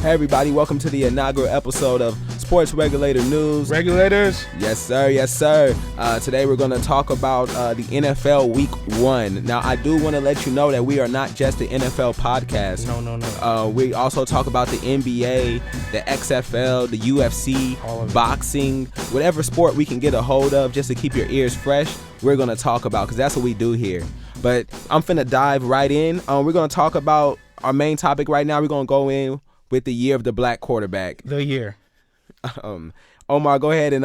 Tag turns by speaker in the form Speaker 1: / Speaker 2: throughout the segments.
Speaker 1: Hey everybody, welcome to the inaugural episode of Sports Regulator News.
Speaker 2: Regulators?
Speaker 1: Yes sir, yes sir. Today we're going to talk about the NFL Week 1. Now I do want to let you know that we are not just the NFL podcast.
Speaker 2: No.
Speaker 1: We also talk about the NBA, the XFL, the UFC, boxing, whatever sport we can get a hold of just to keep your ears fresh, we're going to talk about because that's what we do here. But I'm finna dive right in. We're going to talk about our main topic right now. We're going to go in with the year of the black quarterback.
Speaker 2: The year.
Speaker 1: Omar, go ahead and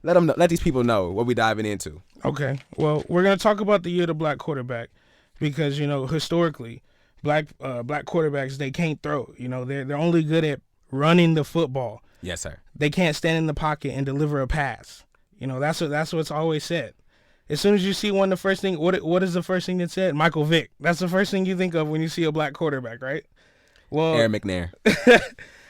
Speaker 1: let these people know what we're diving into.
Speaker 2: Okay. Well, we're going to talk about the year of the black quarterback because, historically, black quarterbacks, they can't throw. They're only good at running the football.
Speaker 1: Yes, sir.
Speaker 2: They can't stand in the pocket and deliver a pass. That's what's always said. As soon as you see one, the first thing, what is the first thing that said? Michael Vick. That's the first thing you think of when you see a black quarterback, right? Well,
Speaker 1: Aaron McNair.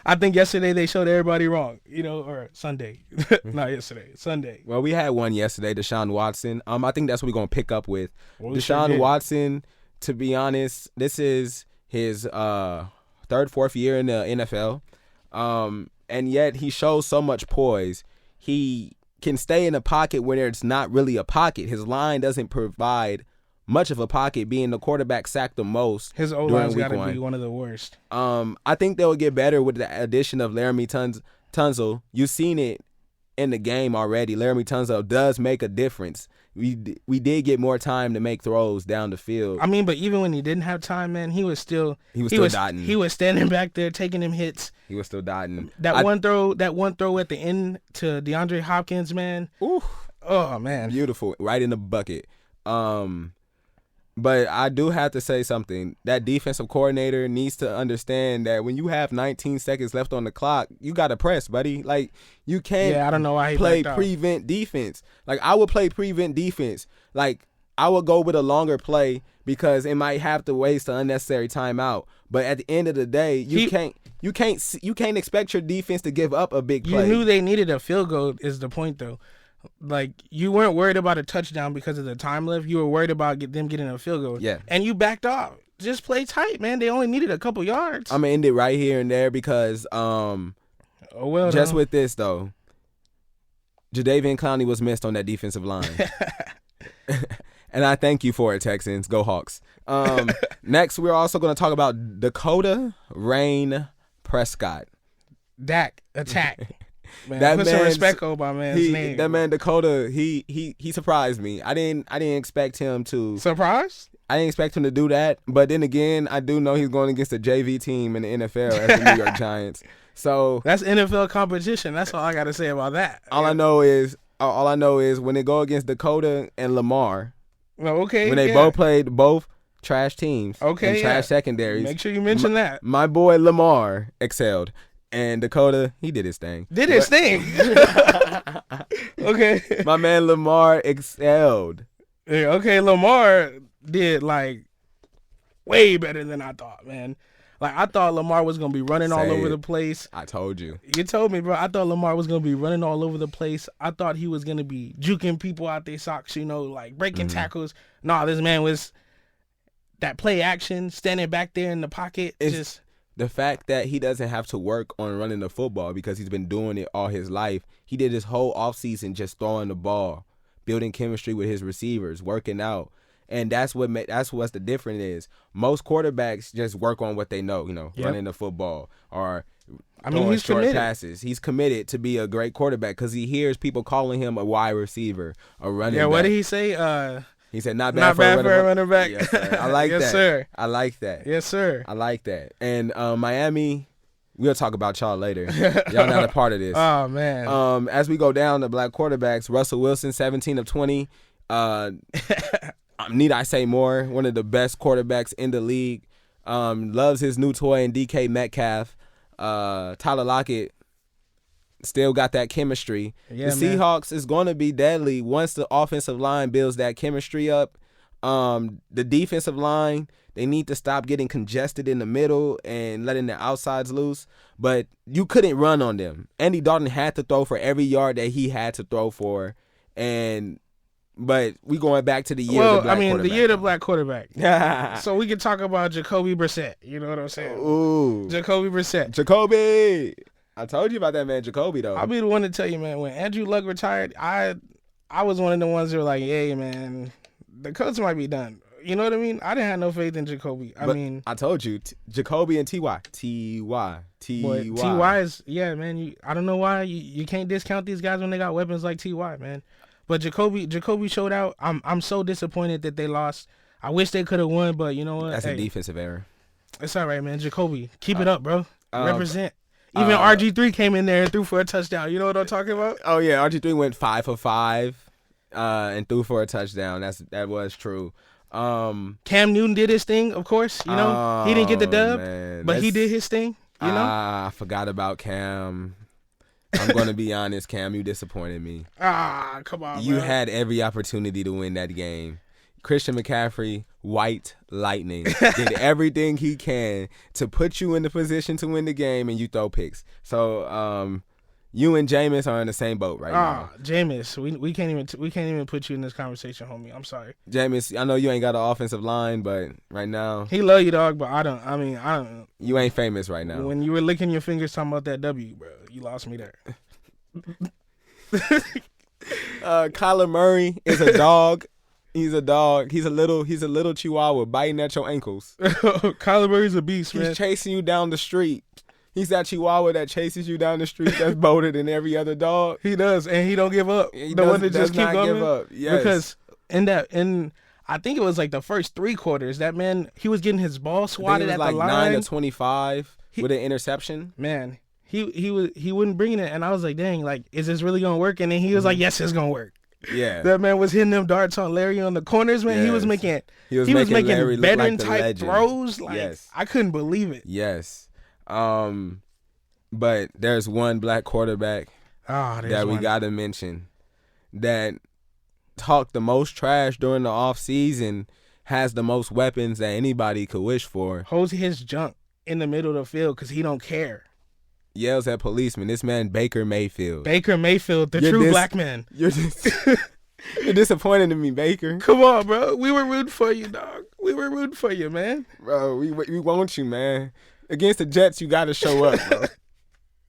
Speaker 2: I think yesterday they showed everybody wrong, or Sunday. Not yesterday, Sunday.
Speaker 1: Well, we had one yesterday, Deshaun Watson. I think that's what we're going to pick up with.
Speaker 2: Well,
Speaker 1: Deshaun Watson, to be honest, this is his third, fourth year in the NFL. And yet he shows so much poise. He can stay in a pocket where it's not really a pocket. His line doesn't provide much of a pocket, being the quarterback sacked the most.
Speaker 2: His O-line's got to be one of the worst.
Speaker 1: I think they'll get better with the addition of Laramie Tunsil. You've seen it in the game already. Laramie Tunsil does make a difference. We did get more time to make throws down the field.
Speaker 2: I mean, but even when he didn't have time, man, he was still
Speaker 1: dotting.
Speaker 2: He was standing back there taking them hits.
Speaker 1: He was still dotting.
Speaker 2: One throw at the end to DeAndre Hopkins, man.
Speaker 1: Ooh.
Speaker 2: Oh man,
Speaker 1: beautiful, right in the bucket. But I do have to say something. That defensive coordinator needs to understand that when you have 19 seconds left on the clock, you got to press, buddy. Like, you can't
Speaker 2: I don't know why he
Speaker 1: play prevent defense. Like, I would play prevent defense. Like, I would go with a longer play because it might have to waste an unnecessary timeout. But at the end of the day, you can't expect your defense to give up a big play.
Speaker 2: You knew they needed a field goal is the point, though. Like, you weren't worried about a touchdown because of the time left. You were worried about them getting a field goal.
Speaker 1: Yeah.
Speaker 2: And you backed off. Just play tight, man. They only needed a couple yards.
Speaker 1: I'm going to end it right here and there because with this, though, Jadeveon Clowney was missed on that defensive line. And I thank you for it, Texans. Go Hawks. Next, we're also going to talk about Dakota Rain Prescott.
Speaker 2: Dak, attack. Man,
Speaker 1: that
Speaker 2: put some respect on my man's name.
Speaker 1: That man Dakota, he surprised me. I didn't expect him to.
Speaker 2: Surprise?
Speaker 1: I didn't expect him to do that. But then again, I do know he's going against a JV team in the NFL as the New York Giants. So
Speaker 2: that's NFL competition. That's all I got to say about that.
Speaker 1: All I know is when they go against Dakota and Lamar.
Speaker 2: Well, okay.
Speaker 1: When they both played both trash teams.
Speaker 2: Okay.
Speaker 1: And trash secondaries.
Speaker 2: Make sure you mention that.
Speaker 1: My boy Lamar excelled. And Dakota, he did his thing.
Speaker 2: Okay.
Speaker 1: My man Lamar excelled.
Speaker 2: Yeah, okay, Lamar did, way better than I thought, man. I thought Lamar was going to be running all over the place.
Speaker 1: I told you.
Speaker 2: You told me, bro. I thought Lamar was going to be running all over the place. I thought he was going to be juking people out their socks, breaking tackles. Nah, this man was that play action, standing back there in the pocket, just...
Speaker 1: The fact that he doesn't have to work on running the football because he's been doing it all his life. He did his whole offseason just throwing the ball, building chemistry with his receivers, working out. And that's what's the difference is. Most quarterbacks just work on what they know, running the football or throwing short passes. He's committed to be a great quarterback because he hears people calling him a wide receiver, a running back.
Speaker 2: Yeah, what did he say?
Speaker 1: He said, not bad for a running back. Yes, sir. I like
Speaker 2: yes,
Speaker 1: that.
Speaker 2: Sir.
Speaker 1: I like that.
Speaker 2: Yes, sir.
Speaker 1: I like that. And Miami, we'll talk about y'all later. Y'all not a part of this.
Speaker 2: Oh, man.
Speaker 1: As we go down to black quarterbacks, Russell Wilson, 17 of 20. Need I say more? One of the best quarterbacks in the league. Loves his new toy in DK Metcalf. Tyler Lockett still got that chemistry.
Speaker 2: Yeah,
Speaker 1: the Seahawks is going to be deadly once the offensive line builds that chemistry up. The defensive line, they need to stop getting congested in the middle and letting the outsides loose. But you couldn't run on them. Andy Dalton had to throw for every yard that he had to throw for. And But we going back to the year of
Speaker 2: Well,
Speaker 1: the black
Speaker 2: I mean,
Speaker 1: quarterback.
Speaker 2: the year of the black quarterback. So we can talk about Jacoby Brissett. You know what I'm saying?
Speaker 1: Ooh.
Speaker 2: Jacoby Brissett.
Speaker 1: Jacoby. I told you about that man, Jacoby, though.
Speaker 2: I'll be the one to tell you, man, when Andrew Luck retired, I was one of the ones that were like, hey, man, the Colts might be done. You know what I mean? I didn't have no faith in Jacoby.
Speaker 1: I told you, Jacoby and T.Y.
Speaker 2: Boy, T.Y. is, yeah, man, I don't know why. You can't discount these guys when they got weapons like T.Y., man. But Jacoby showed out. I'm so disappointed that they lost. I wish they could have won, but you know what?
Speaker 1: That's a defensive error.
Speaker 2: It's all right, man. Jacoby, keep it up, bro. Represent. Even RG3 came in there and threw for a touchdown. You know what I'm talking about?
Speaker 1: Oh, yeah. RG3 went 5 for 5 and threw for a touchdown. That was true. Cam
Speaker 2: Newton did his thing, of course. You know, he didn't get the dub, but he did his thing. You know,
Speaker 1: I forgot about Cam. I'm going to be honest, Cam, you disappointed me.
Speaker 2: Come on,
Speaker 1: You
Speaker 2: man.
Speaker 1: had every opportunity to win that game. Christian McCaffrey, white lightning, did everything he can to put you in the position to win the game, and you throw picks. So, you and Jameis are in the same boat right now.
Speaker 2: Jameis, we can't even put you in this conversation, homie. I'm sorry.
Speaker 1: Jameis, I know you ain't got an offensive line, but right now
Speaker 2: he love you, dog. But I don't.
Speaker 1: You ain't famous right now.
Speaker 2: When you were licking your fingers talking about that W, bro, you lost me there.
Speaker 1: Kyler Murray is a dog. He's a dog. He's a little chihuahua biting at your ankles.
Speaker 2: Kyler Murray's a beast, man.
Speaker 1: He's chasing you down the street. He's that chihuahua that chases you down the street that's bolder than every other dog.
Speaker 2: He does, and he don't give up.
Speaker 1: He
Speaker 2: the one that just keep going.
Speaker 1: Give up. Yes.
Speaker 2: Because in I think it was like the first 3 quarters, that man, he was getting his ball swatted at the line.
Speaker 1: 9 to 25 with an interception.
Speaker 2: Man, he wouldn't bring it, and I was like, dang, like, is this really gonna work? And then he was like, yes, it's gonna work.
Speaker 1: Yeah,
Speaker 2: that man was hitting them darts on Larry on the corners, man. Yes. He was making
Speaker 1: Larry
Speaker 2: veteran
Speaker 1: like
Speaker 2: type throws. Like,
Speaker 1: yes.
Speaker 2: I couldn't believe it.
Speaker 1: Yes. But there's one black quarterback that we gotta mention that talked the most trash during the offseason, has the most weapons that anybody could wish for.
Speaker 2: Holds his junk in the middle of the field because he don't care.
Speaker 1: Yells at policemen. This man, Baker Mayfield.
Speaker 2: Baker Mayfield, the true black man.
Speaker 1: You're disappointed in me, Baker.
Speaker 2: Come on, bro. We were rooting for you, dog. We were rooting for you, man.
Speaker 1: Bro, we want you, man. Against the Jets, you got to show up, bro.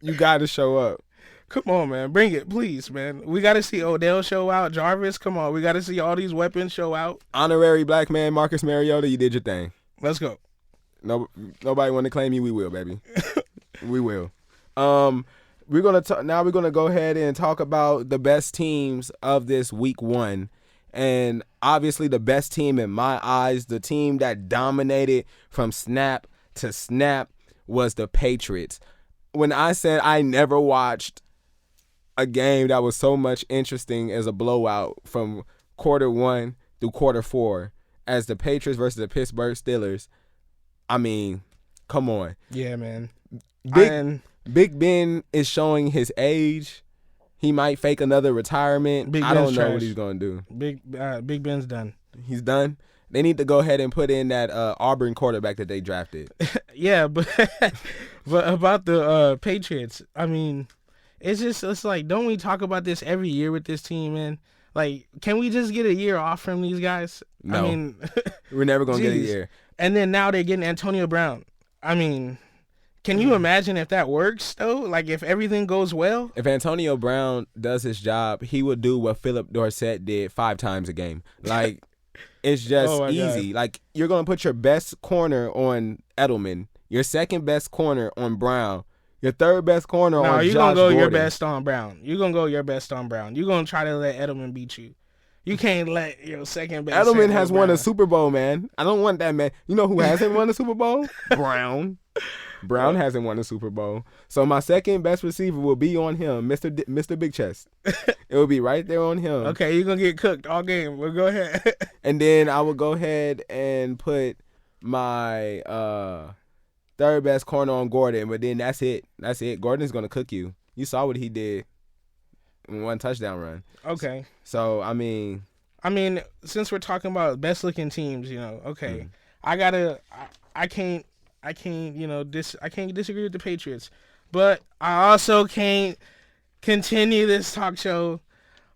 Speaker 1: You got to show up.
Speaker 2: Come on, man. Bring it, please, man. We got to see Odell show out. Jarvis, come on. We got to see all these weapons show out.
Speaker 1: Honorary black man, Marcus Mariota, you did your thing.
Speaker 2: Let's go.
Speaker 1: Nobody want to claim you. We will, baby. We will. We're gonna go ahead and talk about the best teams of this week 1. And obviously the best team in my eyes, the team that dominated from snap to snap, was the Patriots. When I said I never watched a game that was so much interesting as a blowout from quarter 1 through quarter 4 as the Patriots versus the Pittsburgh Steelers, I mean, come on.
Speaker 2: Yeah, man.
Speaker 1: Big Ben is showing his age. He might fake another retirement. I don't know what he's going to do.
Speaker 2: Big Ben's done.
Speaker 1: He's done? They need to go ahead and put in that Auburn quarterback that they drafted.
Speaker 2: Yeah, but about the Patriots, I mean, it's like, don't we talk about this every year with this team, man? Like, can we just get a year off from these guys?
Speaker 1: No.
Speaker 2: I mean,
Speaker 1: we're never going to get a year.
Speaker 2: And then now they're getting Antonio Brown. I mean, can you imagine if that works, though? Like, if everything goes well?
Speaker 1: If Antonio Brown does his job, he would do what Philip Dorsett did 5 times a game. Like, it's just easy. God. Like, you're going to put your best corner on Edelman, your second best corner on Brown, your third best corner on Josh Gordon.
Speaker 2: No, you're going to go your best on Brown. You're going to go your best on Brown. You're going to try to let Edelman beat you. You can't let your second best.
Speaker 1: Edelman has won a Super Bowl, man. I don't want that, man. You know who hasn't won a Super Bowl? Brown. Brown hasn't won a Super Bowl. So my second best receiver will be on him, Mr. Big Chest. It will be right there on him.
Speaker 2: Okay, you're going to get cooked all game. Well, go ahead.
Speaker 1: And then I will go ahead and put my third best corner on Gordon, but then that's it. That's it. Gordon's going to cook you. You saw what he did in 1 touchdown run.
Speaker 2: Okay.
Speaker 1: So, I mean,
Speaker 2: since we're talking about best looking teams, you know, okay. I can't disagree with the Patriots, but I also can't continue this talk show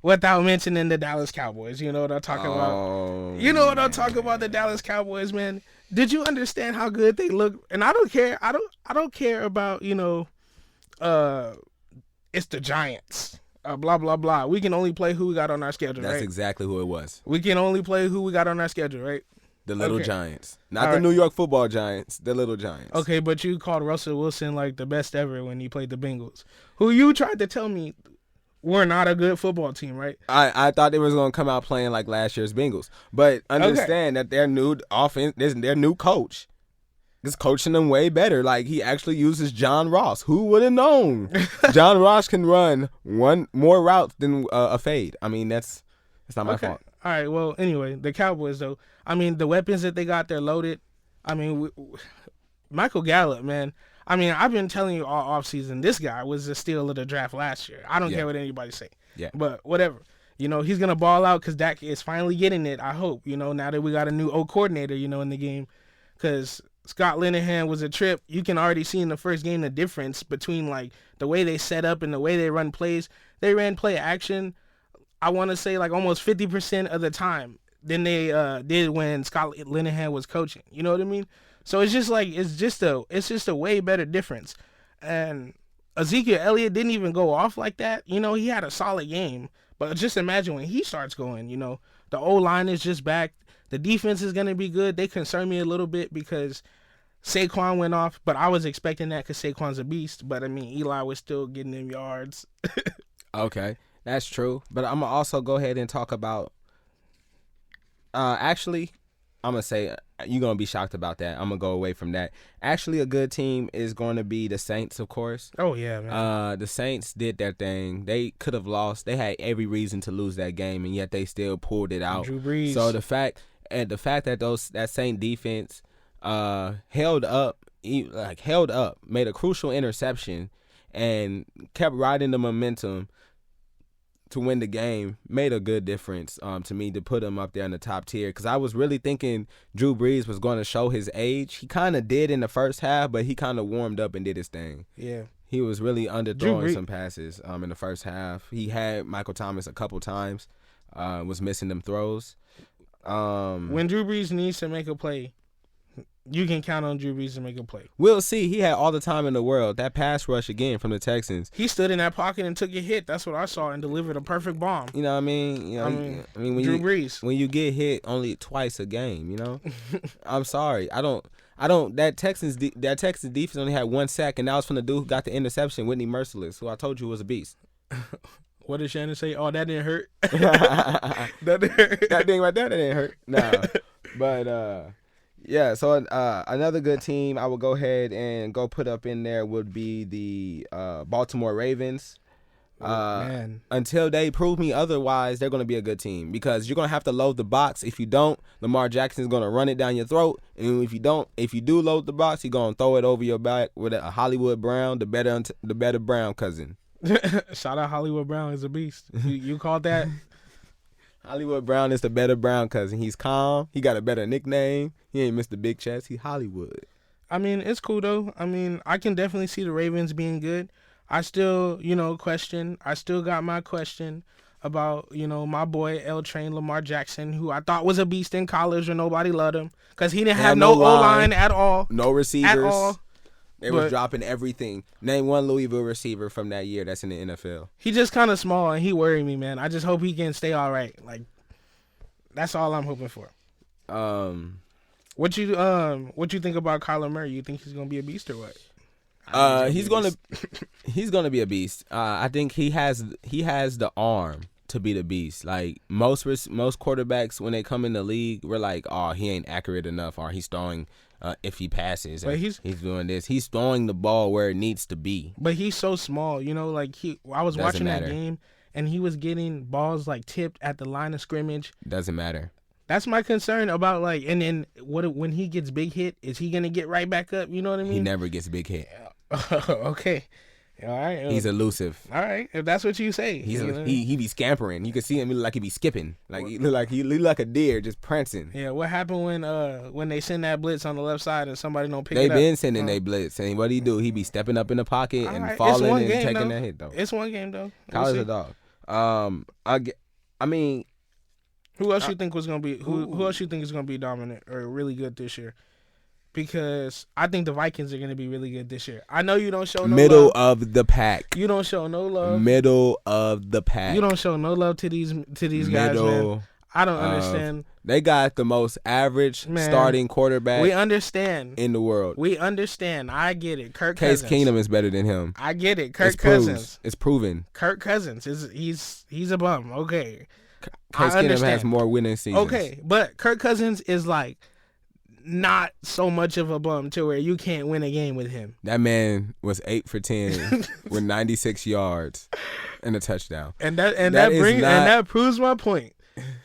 Speaker 2: without mentioning the Dallas Cowboys. You know what I'm talking about?
Speaker 1: Oh,
Speaker 2: You know what I'm talking about, the Dallas Cowboys, man. Did you understand how good they look? And I don't care. I don't care about, it's the Giants. Blah blah blah. We can only play who we got on our schedule,
Speaker 1: that's
Speaker 2: right?
Speaker 1: exactly who it was.
Speaker 2: We can only play who we got on our schedule, right?
Speaker 1: The Little
Speaker 2: Okay.
Speaker 1: Giants. Not
Speaker 2: All
Speaker 1: the
Speaker 2: right.
Speaker 1: New York Football Giants. The Little Giants.
Speaker 2: Okay, but you called Russell Wilson like the best ever when he played the Bengals, who you tried to tell me we're not a good football team, right?
Speaker 1: I thought they was going to come out playing like last year's Bengals. But understand that their new offense, their new coach is coaching them way better. Like, he actually uses John Ross. Who would have known? John Ross can run one more routes than a fade. I mean, that's not my fault.
Speaker 2: All right. Well, anyway, the Cowboys, though. I mean, the weapons that they got, they're loaded. I mean, Michael Gallup, man. I mean, I've been telling you all offseason, this guy was the steal of the draft last year. I don't care what anybody say.
Speaker 1: Yeah.
Speaker 2: But whatever. He's going to ball out because Dak is finally getting it, I hope, now that we got a new O coordinator, in the game. Because Scott Linehan was a trip. You can already see in the first game the difference between, like, the way they set up and the way they run plays. They ran play action, I want to say, like, almost 50% of the time than they did when Scott Linehan was coaching. You know what I mean? So it's just like it's just a way better difference. And Ezekiel Elliott didn't even go off like that. He had a solid game. But just imagine when he starts going, the O-line is just back. The defense is going to be good. They concern me a little bit because Saquon went off, but I was expecting that because Saquon's a beast. But, I mean, Eli was still getting them yards.
Speaker 1: Okay. That's true. But I'm going to also go ahead and talk about actually, I'm going to say you're going to be shocked about that. I'm going to go away from that. Actually, a good team is going to be the Saints, of course.
Speaker 2: Oh, yeah, man.
Speaker 1: The Saints did their thing. They could have lost. They had every reason to lose that game, and yet they still pulled it out.
Speaker 2: Drew Brees.
Speaker 1: So the fact that that Saint defense held up, made a crucial interception, and kept riding the momentum to win the game, made a good difference to me to put him up there in the top tier. Because I was really thinking Drew Brees was going to show his age. He kind of did in the first half, but he kind of warmed up and did his thing.
Speaker 2: Yeah.
Speaker 1: He was really underthrowing some passes in the first half. He had Michael Thomas a couple times, was missing them throws.
Speaker 2: When Drew Brees needs to make a play, you can count on Drew Brees to make a play.
Speaker 1: We'll see. He had all the time in the world. That pass rush again from the Texans.
Speaker 2: He stood in that pocket and took a hit. That's what I saw, and delivered a perfect bomb.
Speaker 1: You know what I mean? I mean when
Speaker 2: Drew Brees.
Speaker 1: When you get hit only twice a game, I'm sorry. That Texans defense only had one sack, and that was from the dude who got the interception, Whitney Merciless, who I told you was a beast.
Speaker 2: What did Shannon say? Oh, that didn't hurt.
Speaker 1: That thing right there, that didn't hurt. No. But yeah, so another good team I would go ahead and go put up in there would be the Baltimore Ravens.
Speaker 2: Man.
Speaker 1: Until they prove me otherwise, they're going to be a good team because you're going to have to load the box. If you don't, Lamar Jackson's going to run it down your throat. And if you do load the box, he's going to throw it over your back with a Hollywood Brown, the better Brown cousin.
Speaker 2: Shout out Hollywood Brown is a beast. You called that?
Speaker 1: Hollywood Brown is the better Brown cousin. He's calm. He got a better nickname. He ain't Mr. Big Chest. He's Hollywood.
Speaker 2: I mean, it's cool, though. I mean, I can definitely see the Ravens being good. I still, question. I still got my question about, my boy L Train Lamar Jackson, who I thought was a beast in college and nobody loved him because he didn't have no O-line at all.
Speaker 1: No receivers.
Speaker 2: At all.
Speaker 1: They was dropping everything. Name one Louisville receiver from that year that's in the NFL.
Speaker 2: He just kind of small, and he worried me, man. I just hope he can stay all right. Like, that's all I'm hoping for. What you think about Kyler Murray? You think he's gonna be a beast or what?
Speaker 1: He's gonna be a beast. I think he has the arm to be the beast. Like most quarterbacks when they come in the league, we're like, oh, he ain't accurate enough, or he's throwing. If he passes,
Speaker 2: but
Speaker 1: he's doing this. He's throwing the ball where it needs to be.
Speaker 2: But he's so small, like I was watching that game, and he was getting balls like tipped at the line of scrimmage.
Speaker 1: Doesn't matter.
Speaker 2: That's my concern about and then when he gets big hit, is he gonna get right back up? You know what I mean?
Speaker 1: He never gets big hit.
Speaker 2: Okay. All right.
Speaker 1: He's elusive.
Speaker 2: All right, if that's what you say.
Speaker 1: He be scampering. You can see him look like he be skipping. Like he look like a deer just prancing.
Speaker 2: Yeah. What happened when they send that blitz on the left side and somebody don't pick it up?
Speaker 1: They been sending they blitz, and what he do? He be stepping up in the pocket and falling and taking that hit though.
Speaker 2: It's one game though.
Speaker 1: Kyler's a dog. I mean,
Speaker 2: Who else you think was gonna be who else you think is gonna be dominant or really good this year? Because I think the Vikings are gonna be really good this year. I know you don't show no
Speaker 1: middle
Speaker 2: love.
Speaker 1: of the pack.
Speaker 2: You don't show no love.
Speaker 1: Middle of the pack.
Speaker 2: You don't show no love to these guys, man. I don't understand.
Speaker 1: They got the most average starting quarterback.
Speaker 2: We understand
Speaker 1: in the world.
Speaker 2: We understand. I get it. Kirk Cousins.
Speaker 1: Case Keenum is better than him.
Speaker 2: I get it. Kirk Cousins.
Speaker 1: It's proven.
Speaker 2: Kirk Cousins he's a bum. Okay.
Speaker 1: Case Keenum has more winning seasons.
Speaker 2: Okay, but Kirk Cousins is like not so much of a bum to where you can't win a game with him.
Speaker 1: That man was 8 for 10 with 96 yards and a touchdown.
Speaker 2: And that proves my point.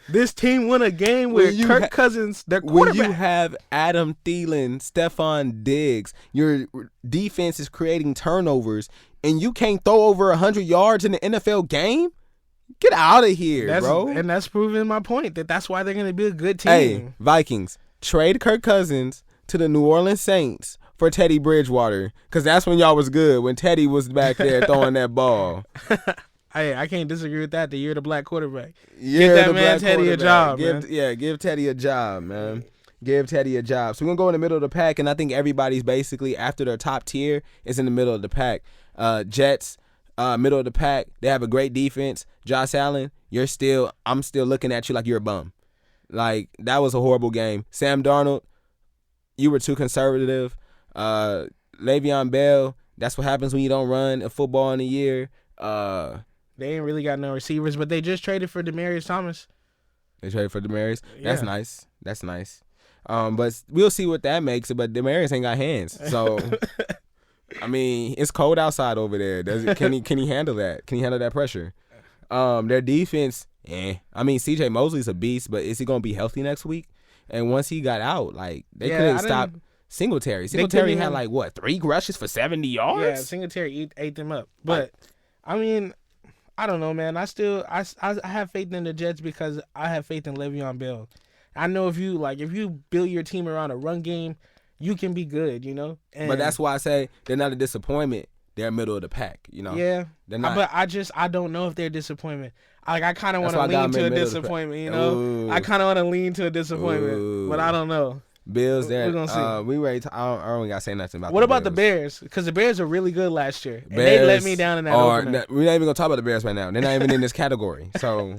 Speaker 2: This team won a game with Kirk Cousins, their quarterback.
Speaker 1: When you have Adam Thielen, Stephon Diggs, your defense is creating turnovers, and you can't throw over 100 yards in an NFL game? Get out of here, bro.
Speaker 2: And that's proving my point, that's why they're going to be a good team.
Speaker 1: Hey, Vikings, trade Kirk Cousins to the New Orleans Saints for Teddy Bridgewater, because that's when y'all was good, when Teddy was back there throwing that ball.
Speaker 2: Hey, I can't disagree with that. You're the black quarterback.
Speaker 1: Give
Speaker 2: that man Teddy a job, man.
Speaker 1: Give Teddy a job, man. Give Teddy a job. So we're going to go in the middle of the pack, and I think everybody's basically, after their top tier, is in the middle of the pack. Jets, middle of the pack. They have a great defense. Josh Allen, I'm still looking at you like you're a bum. Like, that was a horrible game. Sam Darnold, you were too conservative. Le'Veon Bell, that's what happens when you don't run a football in a year.
Speaker 2: They ain't really got no receivers, but they just traded for Demaryius Thomas.
Speaker 1: They traded for Demaryius? Yeah. That's nice. But we'll see what that makes. But Demaryius ain't got hands. So, I mean, it's cold outside over there. Can he handle that? Can he handle that pressure? Their defense, I mean, C.J. Mosley's a beast, but is he going to be healthy next week? And once he got out, like, they couldn't stop Singletary. Singletary had, 3 rushes for 70 yards?
Speaker 2: Yeah, Singletary ate them up. But, I mean, I don't know, man. I have faith in the Jets because I have faith in Le'Veon Bell. I know if you build your team around a run game, you can be good, you know?
Speaker 1: But that's why I say they're not a disappointment. They're middle of the pack, you know?
Speaker 2: Yeah.
Speaker 1: They're not.
Speaker 2: But I don't know if they're a disappointment. I kind of want to lean to a disappointment, you know? Ooh. I kind of want to lean to a disappointment, but I don't know.
Speaker 1: Bills, we're gonna see. We ready to, I don't gotta say nothing about.
Speaker 2: What about the Bears? Because the Bears are really good last year, and they let me down in that opener.
Speaker 1: We're not even gonna talk about the Bears right now. They're not even in this category. So,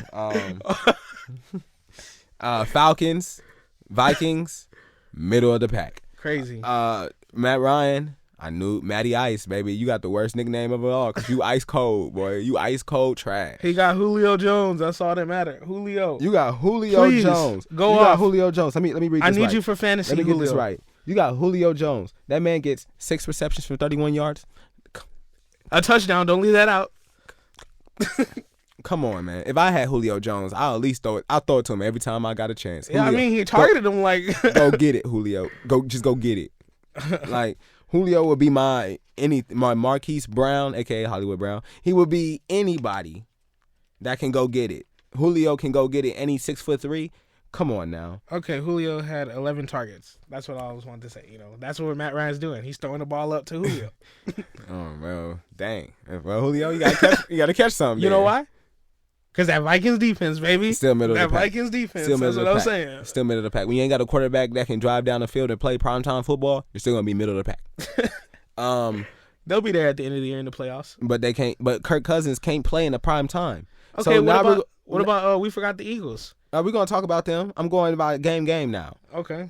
Speaker 1: Falcons, Vikings, middle of the pack.
Speaker 2: Crazy.
Speaker 1: Matt Ryan. I knew Matty Ice, baby. You got the worst nickname of it all because you ice cold, boy. You ice cold trash.
Speaker 2: He got Julio Jones. That's all that matter. Julio.
Speaker 1: You got Julio Jones.
Speaker 2: Go
Speaker 1: you
Speaker 2: off.
Speaker 1: Got Julio Jones. Let me read this right.
Speaker 2: I need you for fantasy.
Speaker 1: Let me get this right. You got Julio Jones. That man gets 6 receptions for 31 yards.
Speaker 2: A touchdown. Don't leave that out.
Speaker 1: Come on, man. If I had Julio Jones, I'll at least throw it. I'll throw it to him every time I got a chance.
Speaker 2: Yeah, Julio, I mean, he targeted him like.
Speaker 1: Go get it, Julio. Just go get it. Like, Julio would be my Marquise Brown, a.k.a. Hollywood Brown. He would be anybody that can go get it. Julio can go get it, and he's 6'3". Come on now.
Speaker 2: Okay, Julio had 11 targets. That's what I always wanted to say. You know, that's what Matt Ryan's doing. He's throwing the ball up to Julio.
Speaker 1: Oh, well, dang. Well, Julio, you gotta catch something.
Speaker 2: You know why? Because that Vikings defense, baby.
Speaker 1: Still middle of the pack.
Speaker 2: That Vikings defense. That's what I'm saying.
Speaker 1: Still middle of the pack. When you ain't got a quarterback that can drive down the field and play primetime football, you're still going to be middle of the pack.
Speaker 2: They'll be there at the end of the year in the playoffs.
Speaker 1: But they can't. But Kirk Cousins can't play in the prime time.
Speaker 2: Okay, so what about we forgot the Eagles?
Speaker 1: We're going to talk about them. I'm going about game now.
Speaker 2: Okay.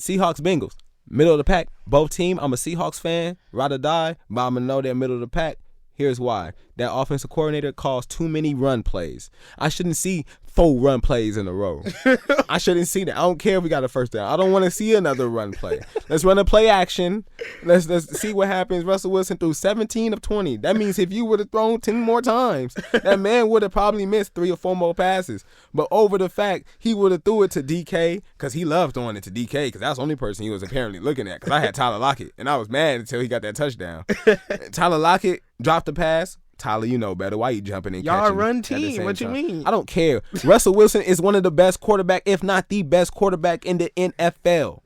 Speaker 1: Seahawks, Bengals. Middle of the pack. Both team. I'm a Seahawks fan. Ride or die. But I'm going to know they're middle of the pack. Here's why. That offensive coordinator calls too many run plays. I shouldn't see 4 run plays in a row. I shouldn't see that. I don't care if we got a first down. I don't want to see another run play. Let's run a play action. Let's see what happens. Russell Wilson threw 17 of 20. That means if you would have thrown 10 more times, that man would have probably missed 3 or 4 more passes. But over the fact he would have threw it to DK, because he loved throwing it to DK, because that's the only person he was apparently looking at, because I had Tyler Lockett, and I was mad until he got that touchdown. Tyler Lockett dropped the pass. Tyler, you know better. Why you jumping in?
Speaker 2: Y'all run team. What you mean?
Speaker 1: I don't care. Russell Wilson is one of the best quarterback, if not the best quarterback in the NFL.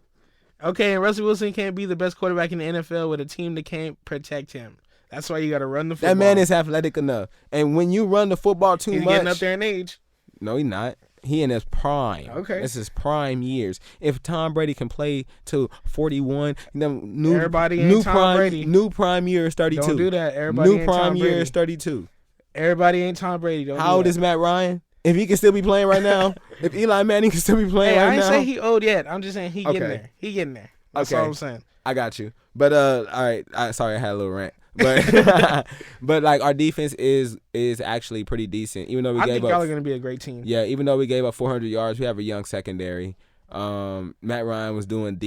Speaker 2: Okay, and Russell Wilson can't be the best quarterback in the NFL with a team that can't protect him. That's why you got to run the football.
Speaker 1: That man is athletic enough. And when you run the football too
Speaker 2: He's
Speaker 1: much.
Speaker 2: getting up there in age.
Speaker 1: No, he's not. He in his prime.
Speaker 2: Okay.
Speaker 1: This is prime years. If Tom Brady can play to 41,
Speaker 2: everybody ain't Tom Brady.
Speaker 1: New prime year is 32.
Speaker 2: Don't do that. Everybody
Speaker 1: new
Speaker 2: ain't
Speaker 1: prime
Speaker 2: Tom
Speaker 1: year
Speaker 2: Brady.
Speaker 1: is 32.
Speaker 2: Everybody ain't Tom Brady.
Speaker 1: How old is Matt Ryan? If he can still be playing right now, if Eli Manning can still be playing right now.
Speaker 2: I ain't say he old yet. I'm just saying he getting there. He getting there. That's all I'm saying.
Speaker 1: I got you. But all right. Sorry, I had a little rant. But but like our defense is actually pretty decent. Even though I think
Speaker 2: y'all are gonna be a great team.
Speaker 1: Yeah, even though we gave up 400 yards, we have a young secondary. Matt Ryan was doing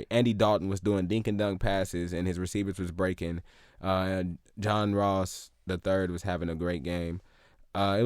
Speaker 1: Andy Dalton was doing dink and dunk passes, and his receivers was breaking. John Ross III was having a great game. It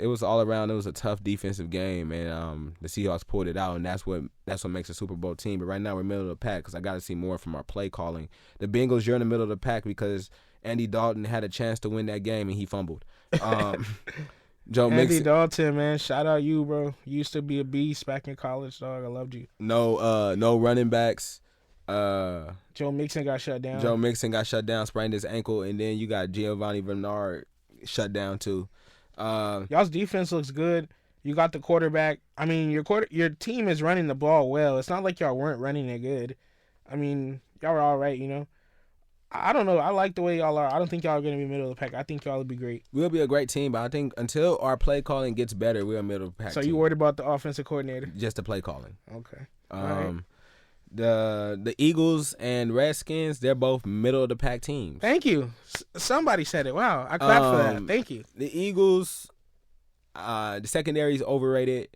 Speaker 1: was all around. It was a tough defensive game, and the Seahawks pulled it out, and that's what makes a Super Bowl team. But right now we're middle of the pack because I got to see more from our play calling. The Bengals, you're in the middle of the pack because Andy Dalton had a chance to win that game and he fumbled.
Speaker 2: Andy Dalton, man, shout out you, bro. You used to be a beast back in college, dog. I loved you.
Speaker 1: No running backs.
Speaker 2: Joe Mixon got shut down.
Speaker 1: Sprained his ankle, and then you got Giovanni Bernard shut down too.
Speaker 2: Y'all's defense looks good. You got the quarterback. I mean, your team is running the ball well. It's not like y'all weren't running it good. I mean, y'all were all right, you know. I don't know. I like the way y'all are. I don't think y'all are going to be middle of the pack. I think y'all will be great.
Speaker 1: We'll be a great team, but I think until our play calling gets better, we're a middle of the pack.
Speaker 2: So
Speaker 1: team.
Speaker 2: you worried about the offensive coordinator?
Speaker 1: Just the play calling.
Speaker 2: Okay.
Speaker 1: Right. The Eagles and Redskins, they're both middle of the pack teams.
Speaker 2: Thank you. Somebody said it. Wow, I clapped for that. Thank you.
Speaker 1: The Eagles, the secondary is overrated.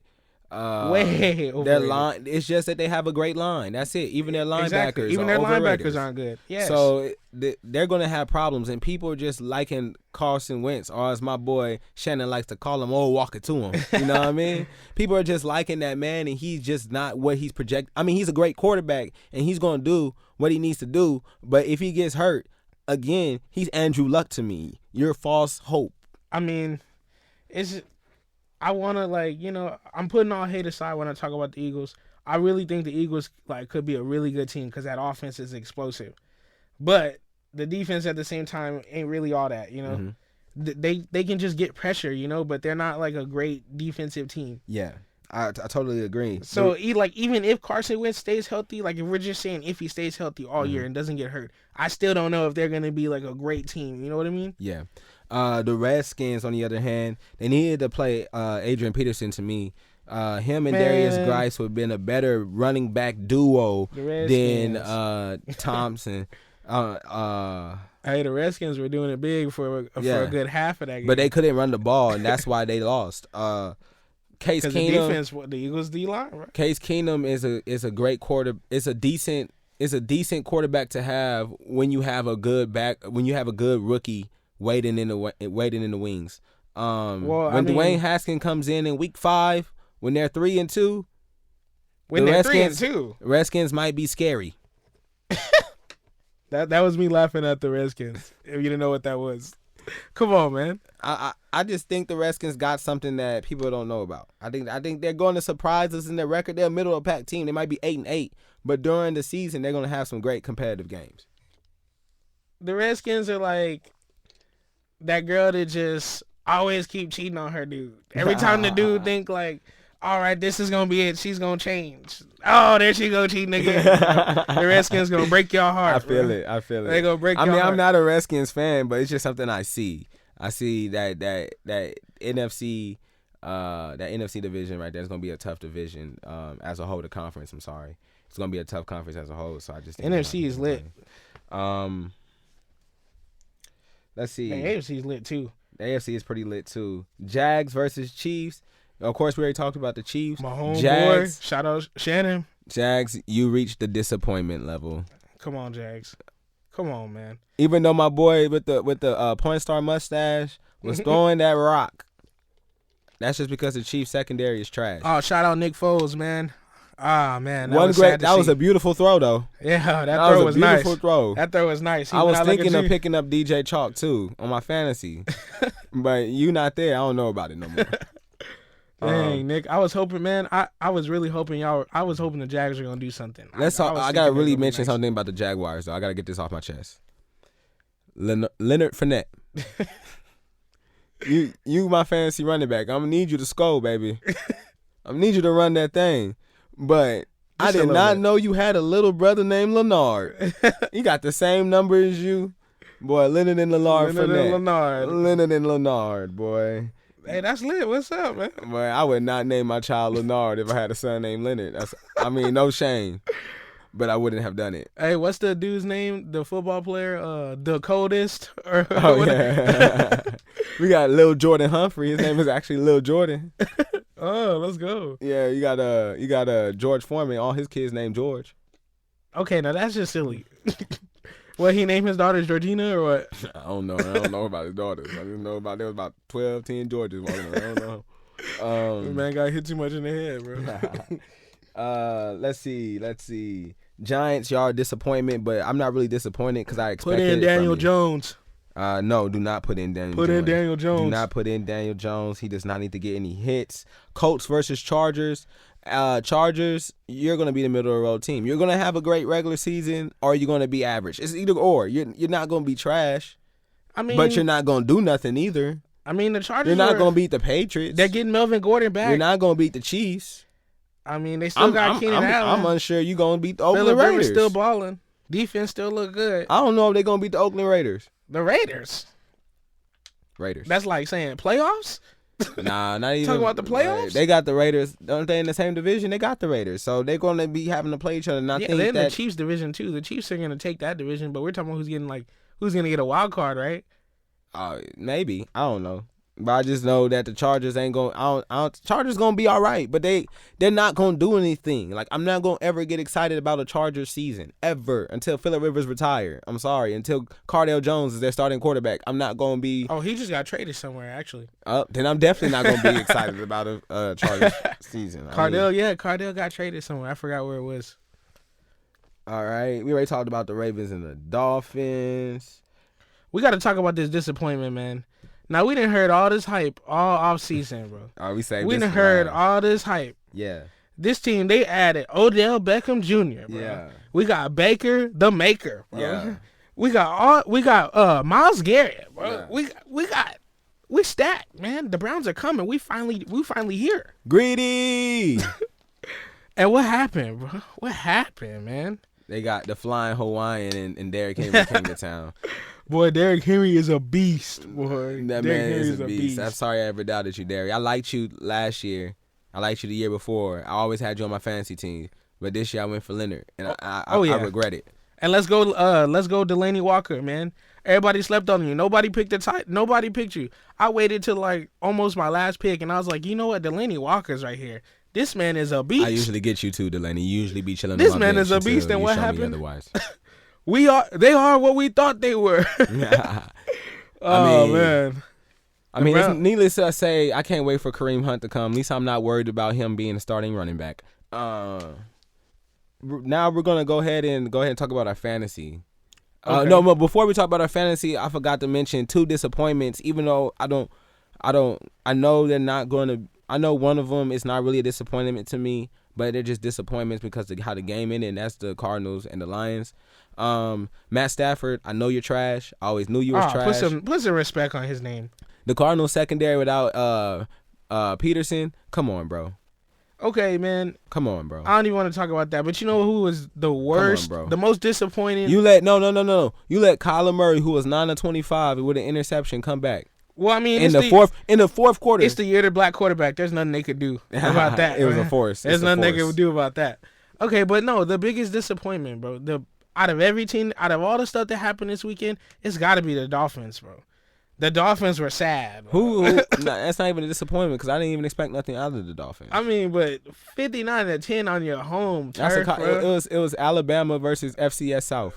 Speaker 2: Way overrated.
Speaker 1: Their line, it's just that they have a great line. That's it. Even their linebackers,
Speaker 2: even their linebackers aren't good. Yes.
Speaker 1: So they're going to have problems, and people are just liking Carson Wentz, or as my boy Shannon likes to call him, walk it to him. You know what I mean? People are just liking that man, and he's just not what he's projected. I mean, he's a great quarterback, and he's going to do what he needs to do. But if he gets hurt again, he's Andrew Luck to me. You're false hope.
Speaker 2: I mean, I want to, I'm putting all hate aside when I talk about the Eagles. I really think the Eagles could be a really good team because that offense is explosive. But the defense at the same time ain't really all that, you know. Mm-hmm. They can just get pressure, but they're not like a great defensive team.
Speaker 1: Yeah, I totally agree.
Speaker 2: So even if Carson Wentz stays healthy, if we're just saying if he stays healthy all year and doesn't get hurt, I still don't know if they're going to be like a great team. You know what I mean?
Speaker 1: Yeah. The Redskins, on the other hand, they needed to play Adrian Peterson to me. Him and Darius Grice would have been a better running back duo than Thompson.
Speaker 2: Hey, the Redskins were doing it big for a good half of that game.
Speaker 1: But they couldn't run the ball, and that's why they lost. Case Keenum,
Speaker 2: the defense, the Eagles D line, right?
Speaker 1: Case Keenum is a great It's a decent quarterback to have when you have a good rookie waiting in the wings. Dwayne Haskins comes in week 5 when they're 3-2. Redskins might be scary.
Speaker 2: That was me laughing at the Redskins. If you didn't know what that was, come on, man.
Speaker 1: I just think the Redskins got something that people don't know about. I think they're going to surprise us in their record. They're a middle of the pack team. They might be 8-8, but during the season they're going to have some great competitive games.
Speaker 2: The Redskins are like that girl that just always keep cheating on her dude. Every time the dude think all right, this is gonna be it. She's gonna change. Oh, there she go cheating again. The Redskins gonna break your heart.
Speaker 1: I feel it.
Speaker 2: They gonna break your heart.
Speaker 1: I'm not a Redskins fan, but it's just something I see. I see that NFC division right there is gonna be a tough division as a whole. The conference, I'm sorry, it's gonna be a tough conference as a whole. So I just think
Speaker 2: NFC is lit.
Speaker 1: Let's see.
Speaker 2: The AFC is lit too.
Speaker 1: The AFC is pretty lit too. Jags versus Chiefs. Of course, we already talked about the Chiefs.
Speaker 2: My homeboy, shout out Shannon.
Speaker 1: Jags, you reached the disappointment level.
Speaker 2: Come on, Jags. Come on, man.
Speaker 1: Even though my boy with the porn star mustache was throwing that rock, that's just because the Chiefs secondary is trash.
Speaker 2: Oh, shout out Nick Foles, man. Ah, man.
Speaker 1: That was a beautiful throw, though.
Speaker 2: Yeah, that throw was nice.
Speaker 1: Beautiful throw.
Speaker 2: That throw was nice.
Speaker 1: I was thinking of picking up DJ Chalk, too, on my fantasy. But you not there. I don't know about it no more.
Speaker 2: Dang, Nick. I was hoping, man. I was really hoping I was hoping the Jags were going to do something.
Speaker 1: Let's talk. I got to really mention something about the Jaguars, though. I got to get this off my chest. Leonard Fournette. You my fantasy running back. I'm gonna need you to score, baby. I'm gonna need you to run that thing. But I did not know you had a little brother named Leonard. He got the same number as you. Boy, Leonard and Leonard Fournette. Leonard and Leonard, boy.
Speaker 2: Hey, that's lit. What's up, man?
Speaker 1: Boy, I would not name my child Leonard if I had a son named Leonard. No shame. But I wouldn't have done it.
Speaker 2: Hey, what's the dude's name? The football player? The coldest?
Speaker 1: Oh, yeah. We got Lil Jordan Humphrey. His name is actually Lil Jordan.
Speaker 2: Oh, let's go.
Speaker 1: Yeah, you got George Foreman. All his kids named George.
Speaker 2: Okay, now that's just silly. What, he named his daughters Georgina or what?
Speaker 1: I don't know. I don't know about his daughters. I just know there was about 12, 10 Georges walking around. I don't know.
Speaker 2: The man got hit too much in the head,
Speaker 1: bro. Let's see. Giants, y'all disappointment, but I'm not really disappointed because I expected
Speaker 2: it. Put in Daniel Jones.
Speaker 1: No, do not put in Daniel Jones.
Speaker 2: Put in Daniel Jones.
Speaker 1: Do not put in Daniel Jones. He does not need to get any hits. Colts versus Chargers. Chargers, you're going to be the middle of the road team. You're going to have a great regular season or you're going to be average. It's either or. You're not going to be trash. But you're not going to do nothing either.
Speaker 2: I mean, the Chargers
Speaker 1: You're not going to beat the Patriots.
Speaker 2: They're getting Melvin Gordon back.
Speaker 1: You're not going to beat the Chiefs.
Speaker 2: I mean, they still got Keenan Allen.
Speaker 1: I'm unsure you're going to beat the Oakland
Speaker 2: Phillip
Speaker 1: Raiders.
Speaker 2: Rivers still balling. Defense still look good.
Speaker 1: I don't know if they're going to beat the Oakland Raiders.
Speaker 2: The Raiders. That's like saying playoffs?
Speaker 1: Nah, not even.
Speaker 2: Talking about the playoffs?
Speaker 1: They got the Raiders. Aren't they in the same division? They got the Raiders. So they're going to be having to play each other. And I think
Speaker 2: they're in the Chiefs division too. The Chiefs are going to take that division, but we're talking about who's going to get a wild card, right?
Speaker 1: Maybe. I don't know. But I just know that the Chargers ain't going. Chargers going to be all right, but they're not going to do anything. Like, I'm not going to ever get excited about a Chargers season ever until Phillip Rivers retire. I'm sorry, until Cardale Jones is their starting quarterback. I'm not going to be.
Speaker 2: Oh, he just got traded somewhere actually.
Speaker 1: Then I'm definitely not going to be excited about a Chargers season.
Speaker 2: Cardale got traded somewhere. I forgot where it was.
Speaker 1: All right, we already talked about the Ravens and the Dolphins.
Speaker 2: We got to talk about this disappointment, man. Now, we done heard all this hype all off-season, bro. We done heard all this hype.
Speaker 1: Yeah.
Speaker 2: This team, they added Odell Beckham Jr., bro. Yeah. We got Baker the Maker, bro. Yeah. We got Myles Garrett, bro. Yeah. We stacked, man. The Browns are coming. We finally here.
Speaker 1: Greedy.
Speaker 2: And what happened, bro? What happened, man?
Speaker 1: They got the flying Hawaiian and Derrick Henry came to town.
Speaker 2: Boy, Derrick Henry is a beast, boy.
Speaker 1: That man is a beast. I'm sorry I ever doubted you, Derrick. I liked you last year. I liked you the year before. I always had you on my fantasy team. But this year I went for Leonard, and I regret it.
Speaker 2: And let's go Delaney Walker, man. Everybody slept on you. Nobody picked Nobody picked you. I waited till like almost my last pick, and I was like, you know what? Delaney Walker's right here. This man is a beast.
Speaker 1: I usually get you too, Delaney. You usually be chilling.
Speaker 2: This man is a beast, and what happened?
Speaker 1: Otherwise.
Speaker 2: They are what we thought they were. Man.
Speaker 1: I mean, it's needless to say, I can't wait for Kareem Hunt to come. At least I'm not worried about him being a starting running back. Now we're gonna go ahead and talk about our fantasy.
Speaker 2: Okay.
Speaker 1: No, but before we talk about our fantasy, I forgot to mention 2 disappointments. Even though I know they're not going to. I know one of them is not really a disappointment to me, but they're just disappointments because of how the game ended, and that's the Cardinals and the Lions. Matt Stafford, I know you're trash. I always knew you was trash.
Speaker 2: Put some respect on his name.
Speaker 1: The Cardinals secondary without Peterson, come on, bro.
Speaker 2: Okay, man.
Speaker 1: Come on, bro.
Speaker 2: I don't even want to talk about that, but you know who was the worst,
Speaker 1: bro.
Speaker 2: The most disappointing?
Speaker 1: You let no. You let Kyler Murray, who was 9-25 with an interception, come back.
Speaker 2: Well, I mean,
Speaker 1: in the fourth quarter,
Speaker 2: it's the year to black quarterback. There's nothing they could do about that.
Speaker 1: It was a force.
Speaker 2: There's nothing they could do about that. Okay, but no, the biggest disappointment, bro. Out of every team, out of all the stuff that happened this weekend, it's got to be the Dolphins, bro. The Dolphins were sad.
Speaker 1: Who that's not even a disappointment because I didn't even expect nothing out of the Dolphins.
Speaker 2: I mean, but 59-10 on your home turf, bro.
Speaker 1: It was Alabama versus FCS South.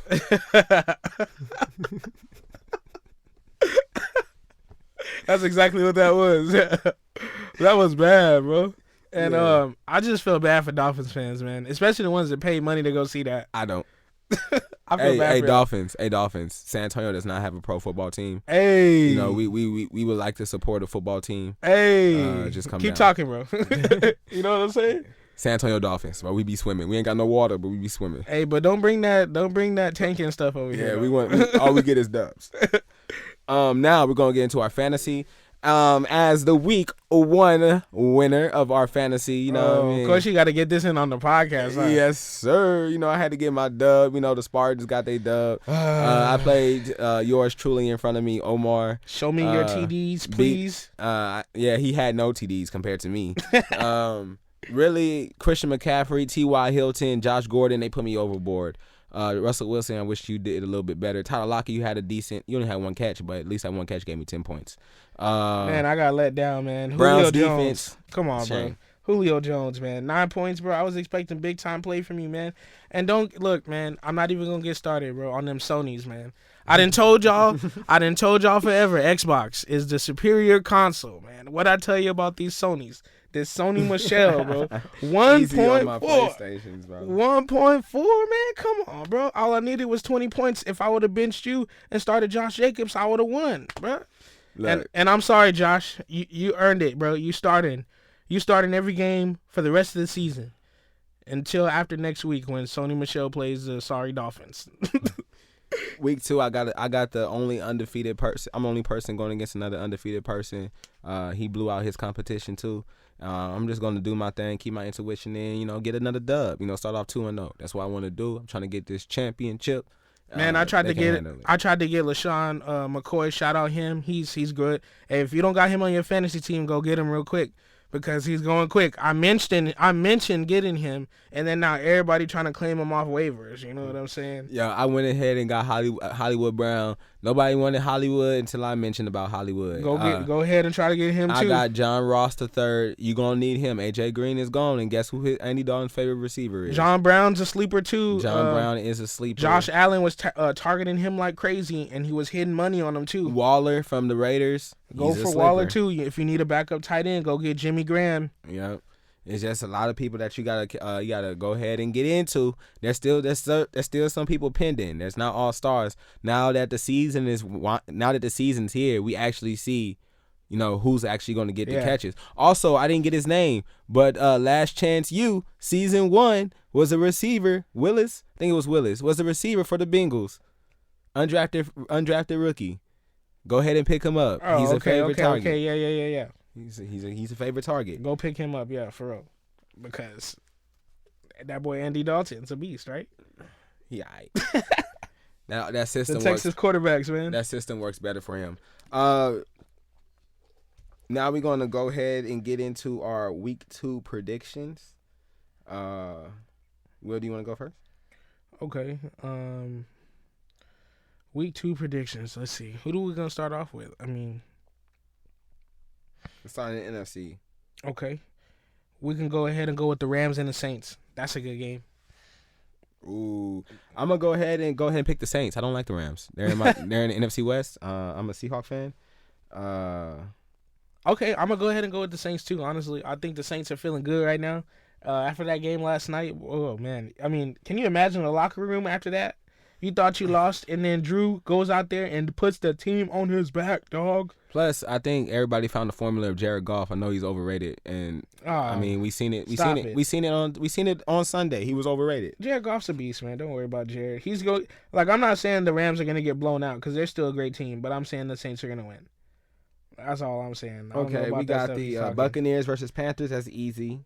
Speaker 2: That's exactly what that was. That was bad, bro. And I just feel bad for Dolphins fans, man. Especially the ones that pay money to go see that.
Speaker 1: I don't.
Speaker 2: I feel bad for
Speaker 1: Dolphins. Hey, Dolphins. San Antonio does not have a pro football team.
Speaker 2: Hey.
Speaker 1: You know, we would like to support a football team.
Speaker 2: Hey.
Speaker 1: Just
Speaker 2: keep talking, bro. You know what I'm saying?
Speaker 1: San Antonio Dolphins, but we be swimming. We ain't got no water, but we be swimming.
Speaker 2: Hey, but don't bring that tanking stuff over here.
Speaker 1: Yeah, all we get is dubs. Now we're gonna get into our fantasy. As the week 1 winner of our fantasy, you know what I mean?
Speaker 2: Of course, you got to get this in on the podcast. Huh?
Speaker 1: Yes, sir. You know, I had to get my dub. You know, the Spartans got their dub. I played yours truly in front of me, Omar.
Speaker 2: Show me your TDs, please.
Speaker 1: Yeah, he had no TDs compared to me. Really, Christian McCaffrey, T.Y. Hilton, Josh Gordon, they put me overboard. Russell Wilson, I wish you did a little bit better. Tyler Lockett, you only had 1 catch, but at least that 1 catch gave me 10 points.
Speaker 2: Man, I got let down, man.
Speaker 1: Browns
Speaker 2: Julio
Speaker 1: defense.
Speaker 2: Jones. Come on,
Speaker 1: Shame.
Speaker 2: bro. Julio Jones, man. 9 points, bro. I was expecting big time play from you, man. And don't look, man. I'm not even gonna get started, bro, on them Sonys, man. I done told y'all forever. Xbox is the superior console, man. What I tell you about these Sonys? This Sony Michelle, bro. 1.4. 1.4, man. Come on, bro. All I needed was 20 points. If I would have benched you and started Josh Jacobs, I would have won, bro. And I'm sorry, Josh. You earned it, bro. You starting every game for the rest of the season until after next week when Sony Michelle plays the sorry Dolphins.
Speaker 1: Week 2, I got the only undefeated person. I'm the only person going against another undefeated person. He blew out his competition too. I'm just gonna do my thing, keep my intuition in, you know, get another dub. You know, start off 2-0. That's what I want to do. I'm trying to get this championship.
Speaker 2: Man, I tried to get LaShawn McCoy. Shout out him. He's good. Hey, if you don't got him on your fantasy team, go get him real quick because he's going quick. I mentioned getting him, and then now everybody trying to claim him off waivers. You know what I'm saying?
Speaker 1: Yeah, I went ahead and got Hollywood Brown. Nobody wanted Hollywood until I mentioned about Hollywood.
Speaker 2: Go ahead and try to get him too.
Speaker 1: I got John Ross III. You gonna need him. AJ Green is gone, and guess who Andy Dalton's favorite receiver is?
Speaker 2: John Brown's a sleeper too.
Speaker 1: John Brown is a sleeper.
Speaker 2: Josh Allen was targeting him like crazy, and he was hitting money on him too.
Speaker 1: Waller from the Raiders.
Speaker 2: Go for Waller too. If you need a backup tight end, go get Jimmy Graham.
Speaker 1: Yep. It's just a lot of people that you gotta go ahead and get into. There's still some people pending. There's not all stars. Now that the season's here, we actually see, you know, who's actually going to get the catches. Also, I didn't get his name, but Last Chance U season 1 was a receiver. Willis, I think it was Willis, was a receiver for the Bengals, undrafted rookie. Go ahead and pick him up.
Speaker 2: Oh,
Speaker 1: he's a favorite target.
Speaker 2: Okay, yeah.
Speaker 1: He's a favorite target.
Speaker 2: Go pick him up, yeah, for real. Because that boy Andy Dalton's a beast, right?
Speaker 1: Yeah. Now that system
Speaker 2: the Texas quarterbacks, man.
Speaker 1: That system works better for him. Now we're gonna go ahead and get into our week 2 predictions. Will, do you want to go first?
Speaker 2: Okay. Week 2 predictions. Let's see. Who do we gonna start off with? I mean,
Speaker 1: let's start in the NFC.
Speaker 2: Okay. We can go ahead and go with the Rams and the Saints. That's a good game.
Speaker 1: Ooh, I'm gonna go ahead and pick the Saints. I don't like the Rams. They're in the NFC West. I'm a Seahawks fan.
Speaker 2: Okay, I'm gonna go ahead and go with the Saints too. Honestly, I think the Saints are feeling good right now. After that game last night, oh man, I mean, can you imagine the locker room after that? You thought you lost, and then Drew goes out there and puts the team on his back, dog.
Speaker 1: Plus, I think everybody found the formula of Jared Goff. I know he's overrated, and I mean, we seen it on Sunday. He was overrated.
Speaker 2: Jared Goff's a beast, man. Don't worry about Jared. I'm not saying the Rams are gonna get blown out because they're still a great team, but I'm saying the Saints are gonna win. That's all I'm saying.
Speaker 1: Okay, we got the Buccaneers versus Panthers. That's easy.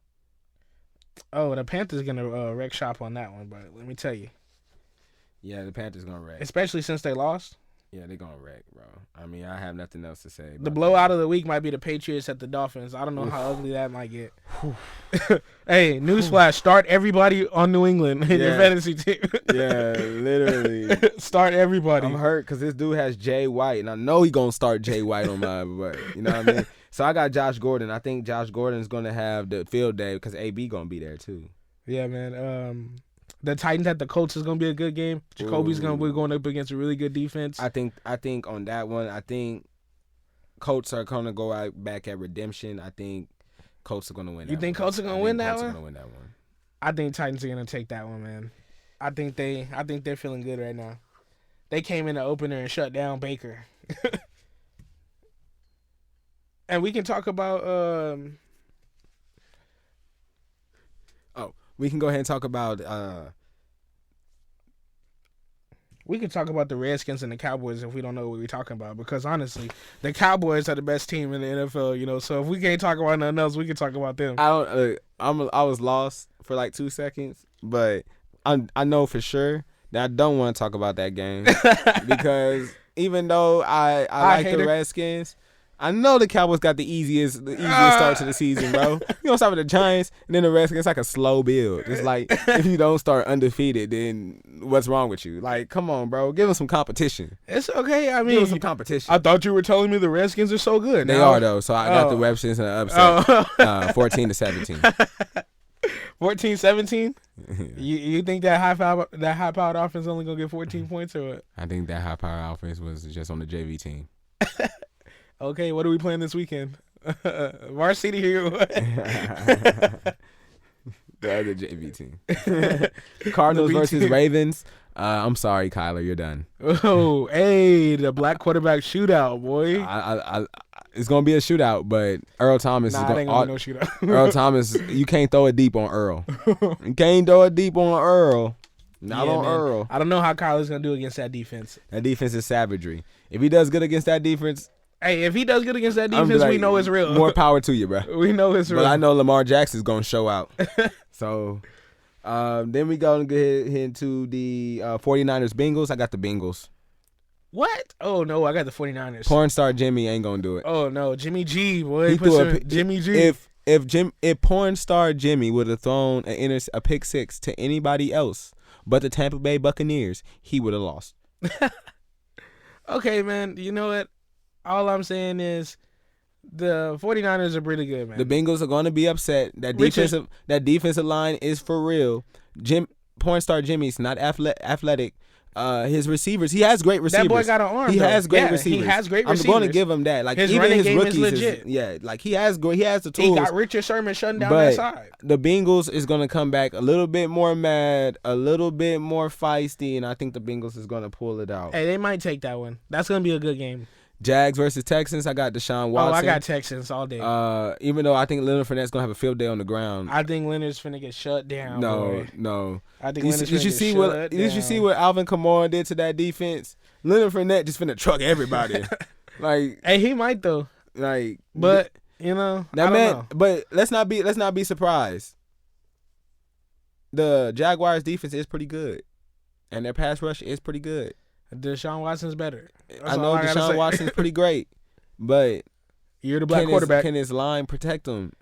Speaker 2: Oh, the Panthers gonna wreck shop on that one, but let me tell you.
Speaker 1: Yeah, the Panthers gonna wreck.
Speaker 2: Especially since they lost.
Speaker 1: Yeah, they're gonna wreck, bro. I mean, I have nothing else to say.
Speaker 2: The blowout of the week might be the Patriots at the Dolphins. I don't know how ugly that might get. Hey, newsflash: start everybody on New England in your fantasy team.
Speaker 1: Yeah, literally.
Speaker 2: Start everybody.
Speaker 1: I'm hurt because this dude has Jay White, and I know he gonna start Jay White on my, but you know what I mean. So I got Josh Gordon. I think Josh Gordon's gonna have the field day because AB gonna be there too.
Speaker 2: Yeah, man. The Titans at the Colts is gonna be a good game. Jacoby's gonna be going up against a really good defense.
Speaker 1: I think on that one, I think Colts are gonna go out back at redemption. I think Colts are gonna win.
Speaker 2: You think Colts are gonna win that one?
Speaker 1: Colts are gonna win that one.
Speaker 2: I think Titans are gonna take that one, man. I think they're feeling good right now. They came in the opener and shut down Baker. And we can talk about
Speaker 1: we can go ahead and talk about.
Speaker 2: We could talk about the Redskins and the Cowboys if we don't know what we're talking about, because honestly, the Cowboys are the best team in the NFL. You know, so if we can't talk about nothing else, we can talk about them.
Speaker 1: I don't. I was lost for like 2 seconds, but I know for sure that I don't want to talk about that game because even though I like the Redskins, I know the Cowboys got the easiest start to the season, bro. You don't start with the Giants and then the Redskins. It's like a slow build. It's like if you don't start undefeated, then what's wrong with you? Like, come on, bro. Give them some competition.
Speaker 2: It's okay. I mean,
Speaker 1: give them some competition.
Speaker 2: I thought you were telling me the Redskins are so good.
Speaker 1: They are though. So I got the Redskins in an upset, 14-17.
Speaker 2: 14-17? You think that high powered offense only gonna get 14 points or what?
Speaker 1: I think that high powered offense was just on the JV team.
Speaker 2: Okay, what are we playing this weekend? Varsity here.
Speaker 1: The other JV team. Cardinals versus Ravens. I'm sorry, Kyler, you're done.
Speaker 2: Oh, hey, the black quarterback shootout, boy.
Speaker 1: It's gonna be a shootout, but Earl Thomas is
Speaker 2: ain't gonna be no shootout.
Speaker 1: Earl Thomas, you can't throw it deep on Earl. You can't throw it deep on Earl. Not on Earl.
Speaker 2: I don't know how Kyler's gonna do against that defense.
Speaker 1: That defense is savagery. If he does good against that defense.
Speaker 2: Hey, if he does good against that defense, we know it's real.
Speaker 1: More power to you, bro.
Speaker 2: We know it's real.
Speaker 1: But I know Lamar Jackson's going to show out. So, then we go and get into the 49ers Bengals. I got the Bengals.
Speaker 2: What? Oh, no, I got the 49ers.
Speaker 1: Porn star Jimmy ain't going to do it.
Speaker 2: Oh, no, Jimmy G, boy.
Speaker 1: He threw
Speaker 2: Jimmy G.
Speaker 1: If porn star Jimmy would have thrown a pick six to anybody else but the Tampa Bay Buccaneers, he would have lost.
Speaker 2: Okay, man, you know what? All I'm saying is the 49ers are pretty good, man.
Speaker 1: The Bengals are going to be upset. That defensive line is for real. Porn star Jimmy's not athletic. His receivers, he has great receivers.
Speaker 2: That boy got an arm.
Speaker 1: He has great receivers.
Speaker 2: He has great receivers.
Speaker 1: I'm going to give him that. Like,
Speaker 2: his
Speaker 1: even
Speaker 2: running
Speaker 1: his
Speaker 2: game
Speaker 1: rookies
Speaker 2: is legit.
Speaker 1: like he has the tools.
Speaker 2: He got Richard Sherman shutting down that side.
Speaker 1: The Bengals is going to come back a little bit more mad, a little bit more feisty, and I think the Bengals is going to pull it out.
Speaker 2: Hey, they might take that one. That's going to be a good game.
Speaker 1: Jags versus Texans. I got Deshaun Watson.
Speaker 2: Oh, I got Texans all day.
Speaker 1: Even though I think Leonard Fournette's gonna have a field day on the ground.
Speaker 2: I think Leonard's finna get shut down.
Speaker 1: No.
Speaker 2: I think Leonard's finna get shut down.
Speaker 1: Did you see what Alvin Kamara did to that defense? Leonard Fournette just finna truck everybody. Like,
Speaker 2: hey, he might though.
Speaker 1: Like,
Speaker 2: but you know,
Speaker 1: that man. But let's not be surprised. The Jaguars defense is pretty good, and their pass rush is pretty good.
Speaker 2: Deshaun Watson's better.
Speaker 1: I know Deshaun Watson's pretty great, but
Speaker 2: you're the black quarterback.
Speaker 1: Can his line protect him?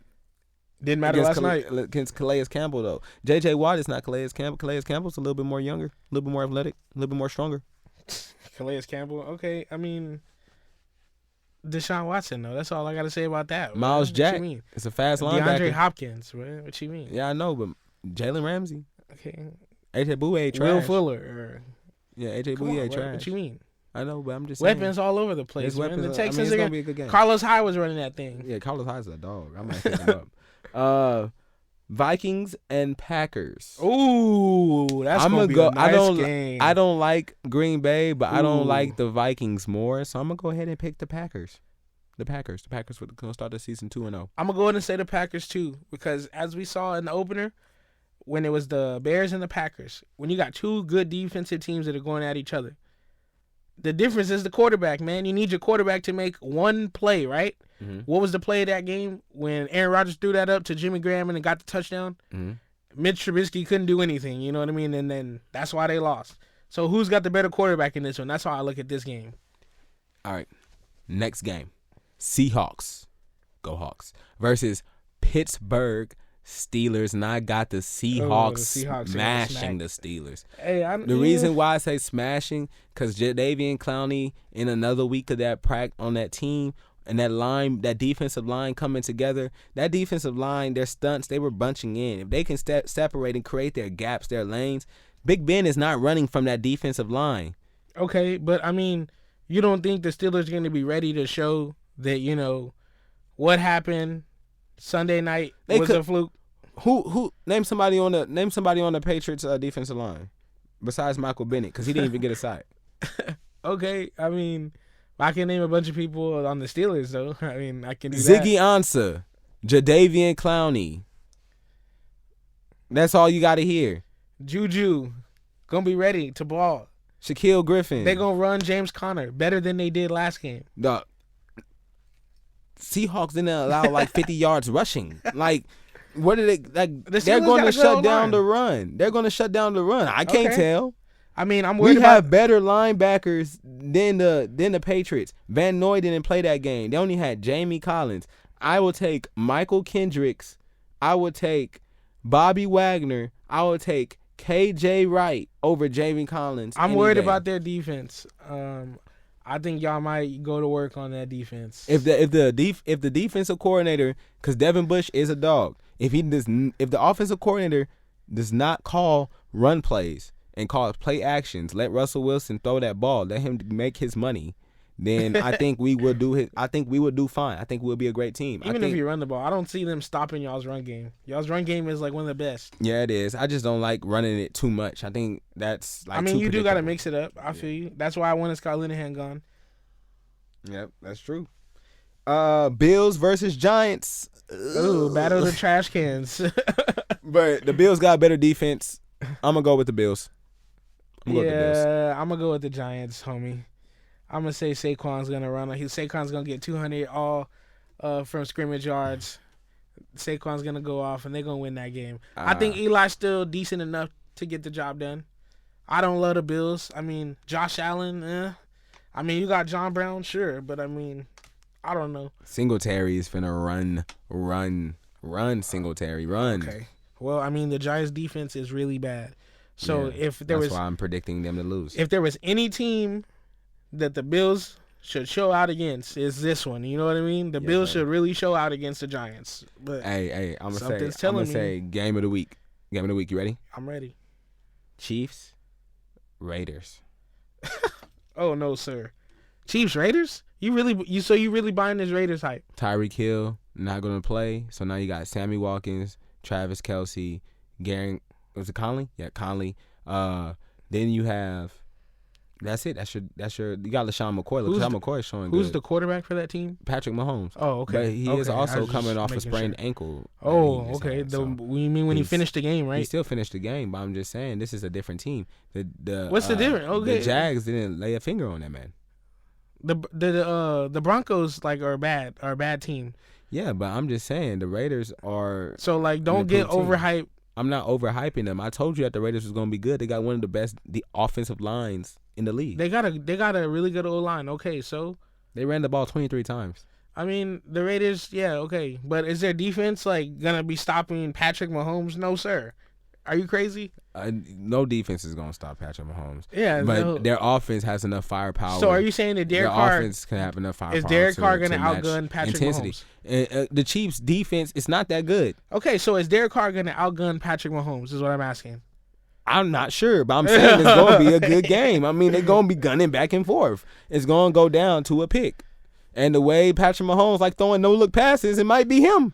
Speaker 2: Didn't matter last night
Speaker 1: against Calais Campbell though. J.J. Watt is not Calais Campbell. Calais Campbell's a little bit more younger, a little bit more athletic, a little bit more stronger.
Speaker 2: Calais Campbell, okay. I mean, Deshaun Watson though. That's all I got to say about that.
Speaker 1: Miles Jack, it's a fast linebacker.
Speaker 2: DeAndre Hopkins, man. What you mean?
Speaker 1: Yeah, I know, but Jalen Ramsey,
Speaker 2: okay.
Speaker 1: AJ Bouye, trash.
Speaker 2: Will Fuller.
Speaker 1: Yeah, AJ Bouye trash.
Speaker 2: What you mean?
Speaker 1: I know, but I'm just
Speaker 2: saying.
Speaker 1: Weapons
Speaker 2: all over the place.
Speaker 1: Weapons,
Speaker 2: the Texans
Speaker 1: it's gonna be a good game.
Speaker 2: Carlos Hyde was running that thing.
Speaker 1: Yeah, Carlos Hyde's a dog. I might pick him up. Vikings and Packers.
Speaker 2: Ooh, that's gonna be a nice game.
Speaker 1: I don't like Green Bay, but I don't like the Vikings more, so I'm gonna go ahead and pick the Packers. The Packers were gonna start the season 2-0.
Speaker 2: I'm gonna go ahead and say the Packers too, because as we saw in the opener, when it was the Bears and the Packers, when you got two good defensive teams that are going at each other, the difference is the quarterback, man. You need your quarterback to make one play, right? Mm-hmm. What was the play of that game when Aaron Rodgers threw that up to Jimmy Graham and got the touchdown? Mm-hmm. Mitch Trubisky couldn't do anything, you know what I mean? And then that's why they lost. So who's got the better quarterback in this one? That's how I look at this game.
Speaker 1: All right, next game. Seahawks, go Hawks, versus Pittsburgh Steelers, and I got the Seahawks, smashing the Steelers.
Speaker 2: Hey,
Speaker 1: the reason why I say smashing, because Jadeveon Clowney in another week of that on that team, and that defensive line coming together, that defensive line, their stunts, they were bunching in. If they can separate and create their gaps, their lanes, Big Ben is not running from that defensive line.
Speaker 2: Okay, but I mean, you don't think the Steelers are going to be ready to show that, you know, what happened Sunday night was a fluke?
Speaker 1: Who name somebody on the Patriots defensive line besides Michael Bennett, because he didn't even get a sack.
Speaker 2: Okay, I mean, I can name a bunch of people on the Steelers though. I mean, I can do
Speaker 1: Ziggy Ansah, Jadeveon Clowney. That's all you got to hear.
Speaker 2: Juju gonna be ready to ball.
Speaker 1: Shaquille Griffin.
Speaker 2: They gonna run James Conner better than they did last game.
Speaker 1: The Seahawks didn't allow like 50 yards rushing. Like, what are they like? They're going to shut down the run. They're going to shut down the run. I can't tell.
Speaker 2: I mean, I'm worried
Speaker 1: we have better linebackers than the Patriots. Van Noy didn't play that game. They only had Jamie Collins. I will take Michael Kendricks. I would take Bobby Wagner. I would take KJ Wright over Jamie Collins.
Speaker 2: I'm worried about their defense. I think y'all might go to work on that defense.
Speaker 1: If the defensive coordinator, because Devin Bush is a dog, if the offensive coordinator does not call run plays and call play actions, let Russell Wilson throw that ball, let him make his money, then I think we will do I think we would do fine. I think we'll be a great team.
Speaker 2: Even if you run the ball, I don't see them stopping y'all's run game. Y'all's run game is like one of the best.
Speaker 1: Yeah, it is. I just don't like running it too much. I think that's like.
Speaker 2: I mean, you do got to mix it up. I feel you. That's why I wanted Scott Linehan gone.
Speaker 1: Yep, that's true. Bills versus Giants.
Speaker 2: Ooh, battle of the trash cans.
Speaker 1: But the Bills got better defense. I'm gonna go with the Bills.
Speaker 2: I'm gonna go with the Giants, homie. I'm gonna say Saquon's gonna run. Saquon's gonna get 200 all from scrimmage yards. Saquon's gonna go off, and they're gonna win that game. I think Eli's still decent enough to get the job done. I don't love the Bills. I mean, Josh Allen. I mean, you got John Brown, sure, but I mean, I don't know.
Speaker 1: Singletary is finna run. Singletary, run.
Speaker 2: Okay. Well, I mean, the Giants' defense is really bad. So
Speaker 1: that's why I'm predicting them to lose.
Speaker 2: If there was any team that the Bills should show out against, is this one. You know what I mean? The Bills should really show out against the Giants. But
Speaker 1: hey, I'm gonna say game of the week. Game of the week. You ready?
Speaker 2: I'm ready.
Speaker 1: Chiefs, Raiders.
Speaker 2: Oh no, sir. Chiefs, Raiders? You really buying this Raiders hype?
Speaker 1: Tyreek Hill not gonna play, so now you got Sammy Watkins, Travis Kelce, Gary. Was it Conley? Yeah, Conley. Then you have. That's it. That's your. You got LaShawn McCoy. LaShawn McCoy is showing good.
Speaker 2: Who's the quarterback for that team?
Speaker 1: Patrick Mahomes.
Speaker 2: Oh, okay.
Speaker 1: But he is also coming off a sprained ankle.
Speaker 2: Oh, okay. You mean when he finished the game, right?
Speaker 1: He still finished the game, but I'm just saying this is a different team.
Speaker 2: What's the difference? Okay.
Speaker 1: The Jags didn't lay a finger on that man.
Speaker 2: The Broncos are a bad team.
Speaker 1: Yeah, but I'm just saying the Raiders are.
Speaker 2: So don't get overhyped.
Speaker 1: I'm not overhyping them. I told you that the Raiders was going to be good. They got one of the offensive lines in the league.
Speaker 2: They got a really good O-line. Okay, so
Speaker 1: they ran the ball 23 times.
Speaker 2: I mean, the Raiders, yeah, okay. But is their defense going to be stopping Patrick Mahomes? No, sir. Are you crazy?
Speaker 1: No defense is going to stop Patrick Mahomes.
Speaker 2: Yeah,
Speaker 1: but their offense has enough firepower.
Speaker 2: So are you saying that Derek Carr
Speaker 1: offense can have enough firepower?
Speaker 2: Is Derek Carr going to outgun Patrick Mahomes?
Speaker 1: The Chiefs' defense is not that good.
Speaker 2: Okay, so is Derek Carr going to outgun Patrick Mahomes? Is what I'm asking.
Speaker 1: I'm not sure, but I'm saying it's going to be a good game. I mean, they're going to be gunning back and forth. It's going to go down to a pick. And the way Patrick Mahomes throwing no-look passes, it might be him.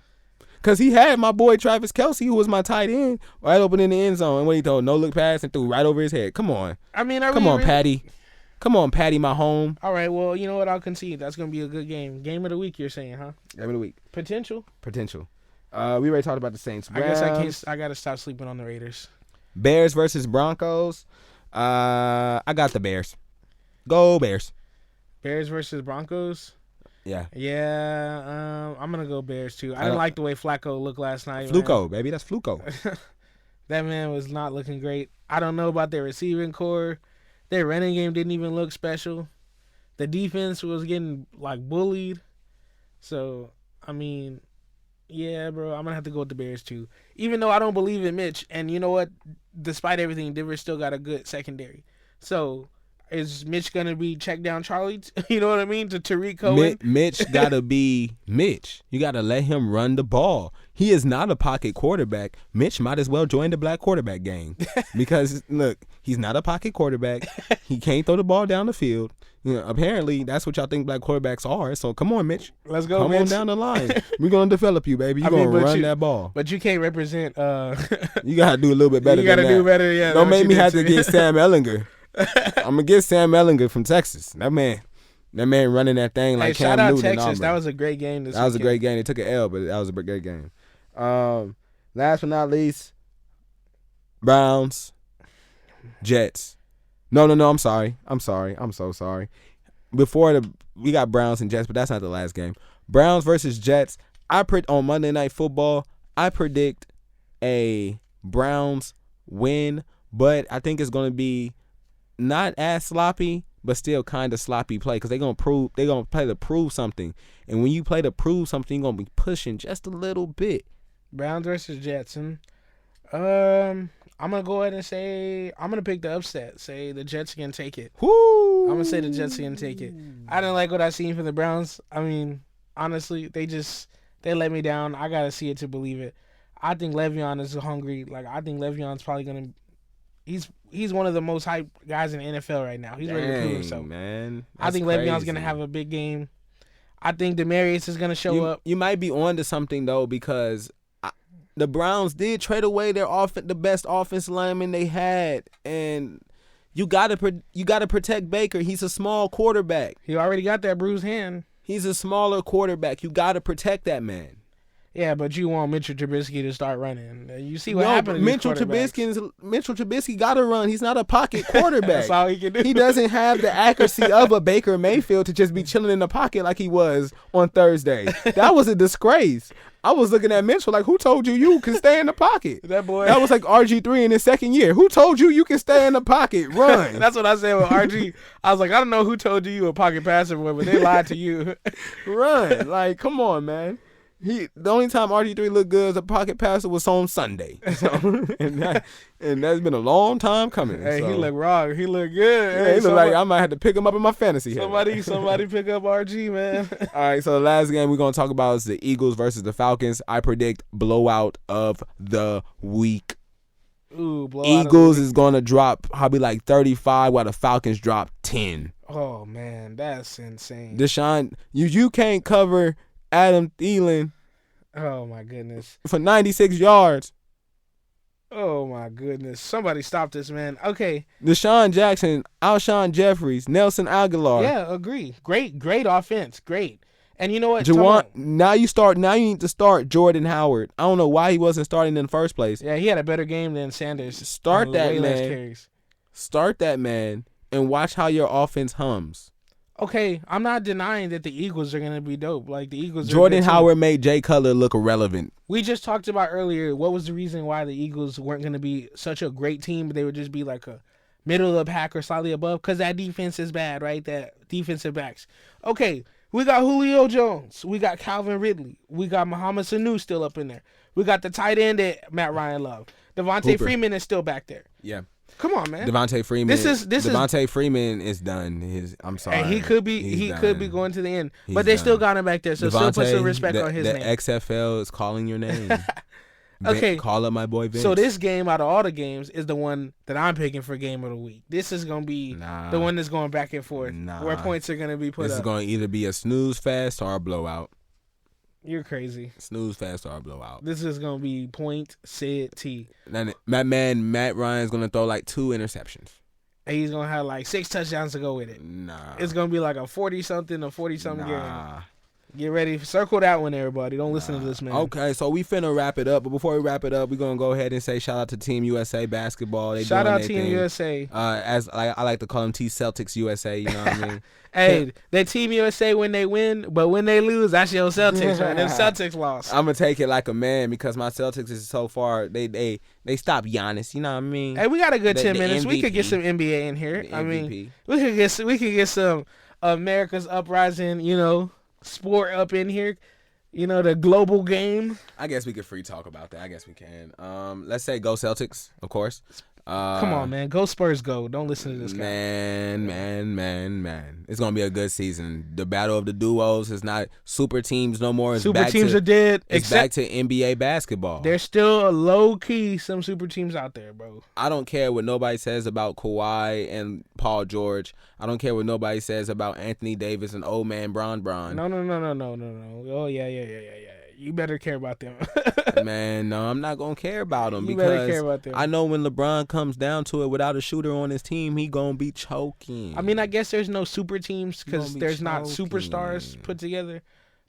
Speaker 1: Because he had my boy Travis Kelce, who was my tight end, right open in the end zone. And when he threw no-look pass and threw right over his head. Come on.
Speaker 2: I mean,
Speaker 1: Patty. Come on, Patty, my home.
Speaker 2: All right, well, you know what? I'll concede. That's going to be a good game. Game of the week, you're saying, huh?
Speaker 1: Game of the week.
Speaker 2: Potential.
Speaker 1: We already talked about the Saints.
Speaker 2: I guess I got to stop sleeping on the Raiders.
Speaker 1: Bears versus Broncos. I got the Bears. Go Bears.
Speaker 2: Bears versus Broncos.
Speaker 1: Yeah.
Speaker 2: Yeah. I'm gonna go Bears too. I didn't like the way Flacco looked last night.
Speaker 1: Fluco, baby. That's Fluco.
Speaker 2: That man was not looking great. I don't know about their receiving core. Their running game didn't even look special. The defense was getting bullied. So I mean, yeah, bro. I'm gonna have to go with the Bears too. Even though I don't believe in Mitch, and you know what? Despite everything, Denver still got a good secondary. So. Is Mitch going to be check down Charlie? You know what I mean? To Tariq Cohen?
Speaker 1: Mitch got to be Mitch. You got to let him run the ball. He is not a pocket quarterback. Mitch might as well join the black quarterback gang. Because, look, he's not a pocket quarterback. He can't throw the ball down the field. You know, apparently, that's what y'all think black quarterbacks are. So, come on, Mitch.
Speaker 2: Let's go,
Speaker 1: Come
Speaker 2: Mitch.
Speaker 1: on down the line. We're going to develop you, baby. You're going to run that ball.
Speaker 2: But you can't represent...
Speaker 1: You got to do a little bit better than that.
Speaker 2: You got to do better, yeah.
Speaker 1: Don't make me have to get Sam Ellinger. I'm gonna get Sam Ellinger from Texas. That man running that thing like Cam
Speaker 2: Newton. Shout out
Speaker 1: Texas.
Speaker 2: Texas. That was a great game.
Speaker 1: That was a great game. They took an L, but that was a great game. Last but not least, Browns, Jets. No. I'm sorry. I'm so sorry. We got Browns and Jets, but that's not the last game. Browns versus Jets. On Monday Night Football, I predict a Browns win, but I think it's going to be not as sloppy, but still kind of sloppy play because they're going to play to prove something. And when you play to prove something, you're going to be pushing just a little bit.
Speaker 2: Browns versus Jets. I'm going to go ahead and say I'm going to pick the upset. Say the Jets can take it.
Speaker 1: Woo!
Speaker 2: I'm going to say the Jets can take it. I didn't like what I seen from the Browns. I mean, honestly, they let me down. I got to see it to believe it. I think Le'Veon is hungry. Like, I think Le'Veon's probably going to – he's one of the most hyped guys in the NFL right now. He's ready to prove himself.
Speaker 1: Man.
Speaker 2: I think Le'Veon's going to have a big game. I think Demaryius is going to show up.
Speaker 1: You might be on to something, though, because the Browns did trade away the best offensive lineman they had, and you gotta protect Baker. He's a small quarterback.
Speaker 2: He already got that bruised hand.
Speaker 1: He's a smaller quarterback. You got to protect that man.
Speaker 2: Yeah, but you want Mitchell Trubisky to start running. You see what happened to
Speaker 1: Mitchell Trubisky got to run. He's not a pocket quarterback.
Speaker 2: That's all he can do.
Speaker 1: He doesn't have the accuracy of a Baker Mayfield to just be chilling in the pocket like he was on Thursday. That was a disgrace. I was looking at Mitchell like, who told you can stay in the pocket?
Speaker 2: That
Speaker 1: was like RG3 in his second year. Who told you can stay in the pocket? Run.
Speaker 2: That's what I said with RG. I was like, I don't know who told you a pocket passer, but they lied to you.
Speaker 1: Run. Like, come on, man. The only time RG3 looked good as a pocket passer was on Sunday. So, and that's been a long time coming.
Speaker 2: Hey,
Speaker 1: so.
Speaker 2: He looked raw. He looked good.
Speaker 1: Yeah, he looked like I might have to pick him up in my fantasy.
Speaker 2: Somebody pick up RG, man.
Speaker 1: All right, so the last game we're going to talk about is the Eagles versus the Falcons. I predict blowout of the week.
Speaker 2: Ooh, blowout.
Speaker 1: Eagles is going to drop probably like 35 while the Falcons drop 10.
Speaker 2: Oh, man, that's insane.
Speaker 1: Deshaun, you can't cover Adam Thielen.
Speaker 2: Oh, my goodness.
Speaker 1: For 96 yards.
Speaker 2: Oh, my goodness. Somebody stop this, man. Okay.
Speaker 1: Deshaun Jackson, Alshon Jeffries, Nelson Aguilar.
Speaker 2: Yeah, agree. Great offense. Great. And you know what?
Speaker 1: Now you need to start Jordan Howard. I don't know why he wasn't starting in the first place.
Speaker 2: Yeah, he had a better game than Sanders.
Speaker 1: Start that man. Start that man and watch how your offense hums.
Speaker 2: Okay, I'm not denying that the Eagles are going to be dope. Like, the Eagles
Speaker 1: Jordan Howard made Jay Cutler look irrelevant.
Speaker 2: We just talked about earlier what was the reason why the Eagles weren't going to be such a great team, but they would just be like a middle of the pack or slightly above, because that defense is bad, right? That defensive backs. Okay, we got Julio Jones. We got Calvin Ridley. We got Muhammad Sanu still up in there. We got the tight end that Matt Ryan loved. Devontae Freeman is still back there.
Speaker 1: Yeah.
Speaker 2: Come on, man.
Speaker 1: Devontae Freeman. Devontae Freeman is done. I'm sorry.
Speaker 2: And he could be going to the end, but they still got him back there. So still put some respect on his name.
Speaker 1: The XFL is calling your name.
Speaker 2: Okay,
Speaker 1: call up my boy Vince.
Speaker 2: So this game, out of all the games, is the one that I'm picking for game of the week. This is gonna be the one that's going back and forth, where points are gonna be put up.
Speaker 1: This is going to either be a snooze fest or a blowout.
Speaker 2: You're crazy.
Speaker 1: Snooze fast or a blowout.
Speaker 2: This is gonna be point T.
Speaker 1: Then my man Matt Ryan's gonna throw like 2 interceptions.
Speaker 2: And he's gonna have like 6 touchdowns to go with it.
Speaker 1: Nah.
Speaker 2: It's gonna be like a 40-something game. Get ready. Circle that one, everybody. Don't listen to this, man.
Speaker 1: Okay, so we finna wrap it up. But before we wrap it up, we're going to go ahead and say shout out to Team USA basketball.
Speaker 2: Shout out Team USA.
Speaker 1: As I like to call them T-Celtics USA, you know what I mean?
Speaker 2: Hey, they Team USA when they win, but when they lose, that's your Celtics, right? Them Celtics lost.
Speaker 1: I'm going to take it like a man because my Celtics is so far, they stopped Giannis, you know what I mean?
Speaker 2: Hey, we got a good 10 minutes. MVP. We could get some NBA in here. I mean, we could get some America's Uprising, sport up in here, the global game.
Speaker 1: I guess we could free talk about that. I guess we can. Let's say go Celtics, of course.
Speaker 2: Come on, man. Go Spurs, go. Don't listen to this guy.
Speaker 1: Man. It's going to be a good season. The battle of the duos is not super teams no more.
Speaker 2: Super teams are dead.
Speaker 1: It's back to NBA basketball.
Speaker 2: There's still a low-key some super teams out there, bro.
Speaker 1: I don't care what nobody says about Kawhi and Paul George. I don't care what nobody says about Anthony Davis and old man Bron.
Speaker 2: No. Oh, yeah. You better care about them.
Speaker 1: Man, no, I'm not going to care about them
Speaker 2: better care about them.
Speaker 1: I know when LeBron comes down to it without a shooter on his team, he going to be choking.
Speaker 2: I mean, I guess there's no super teams because there's not superstars put together,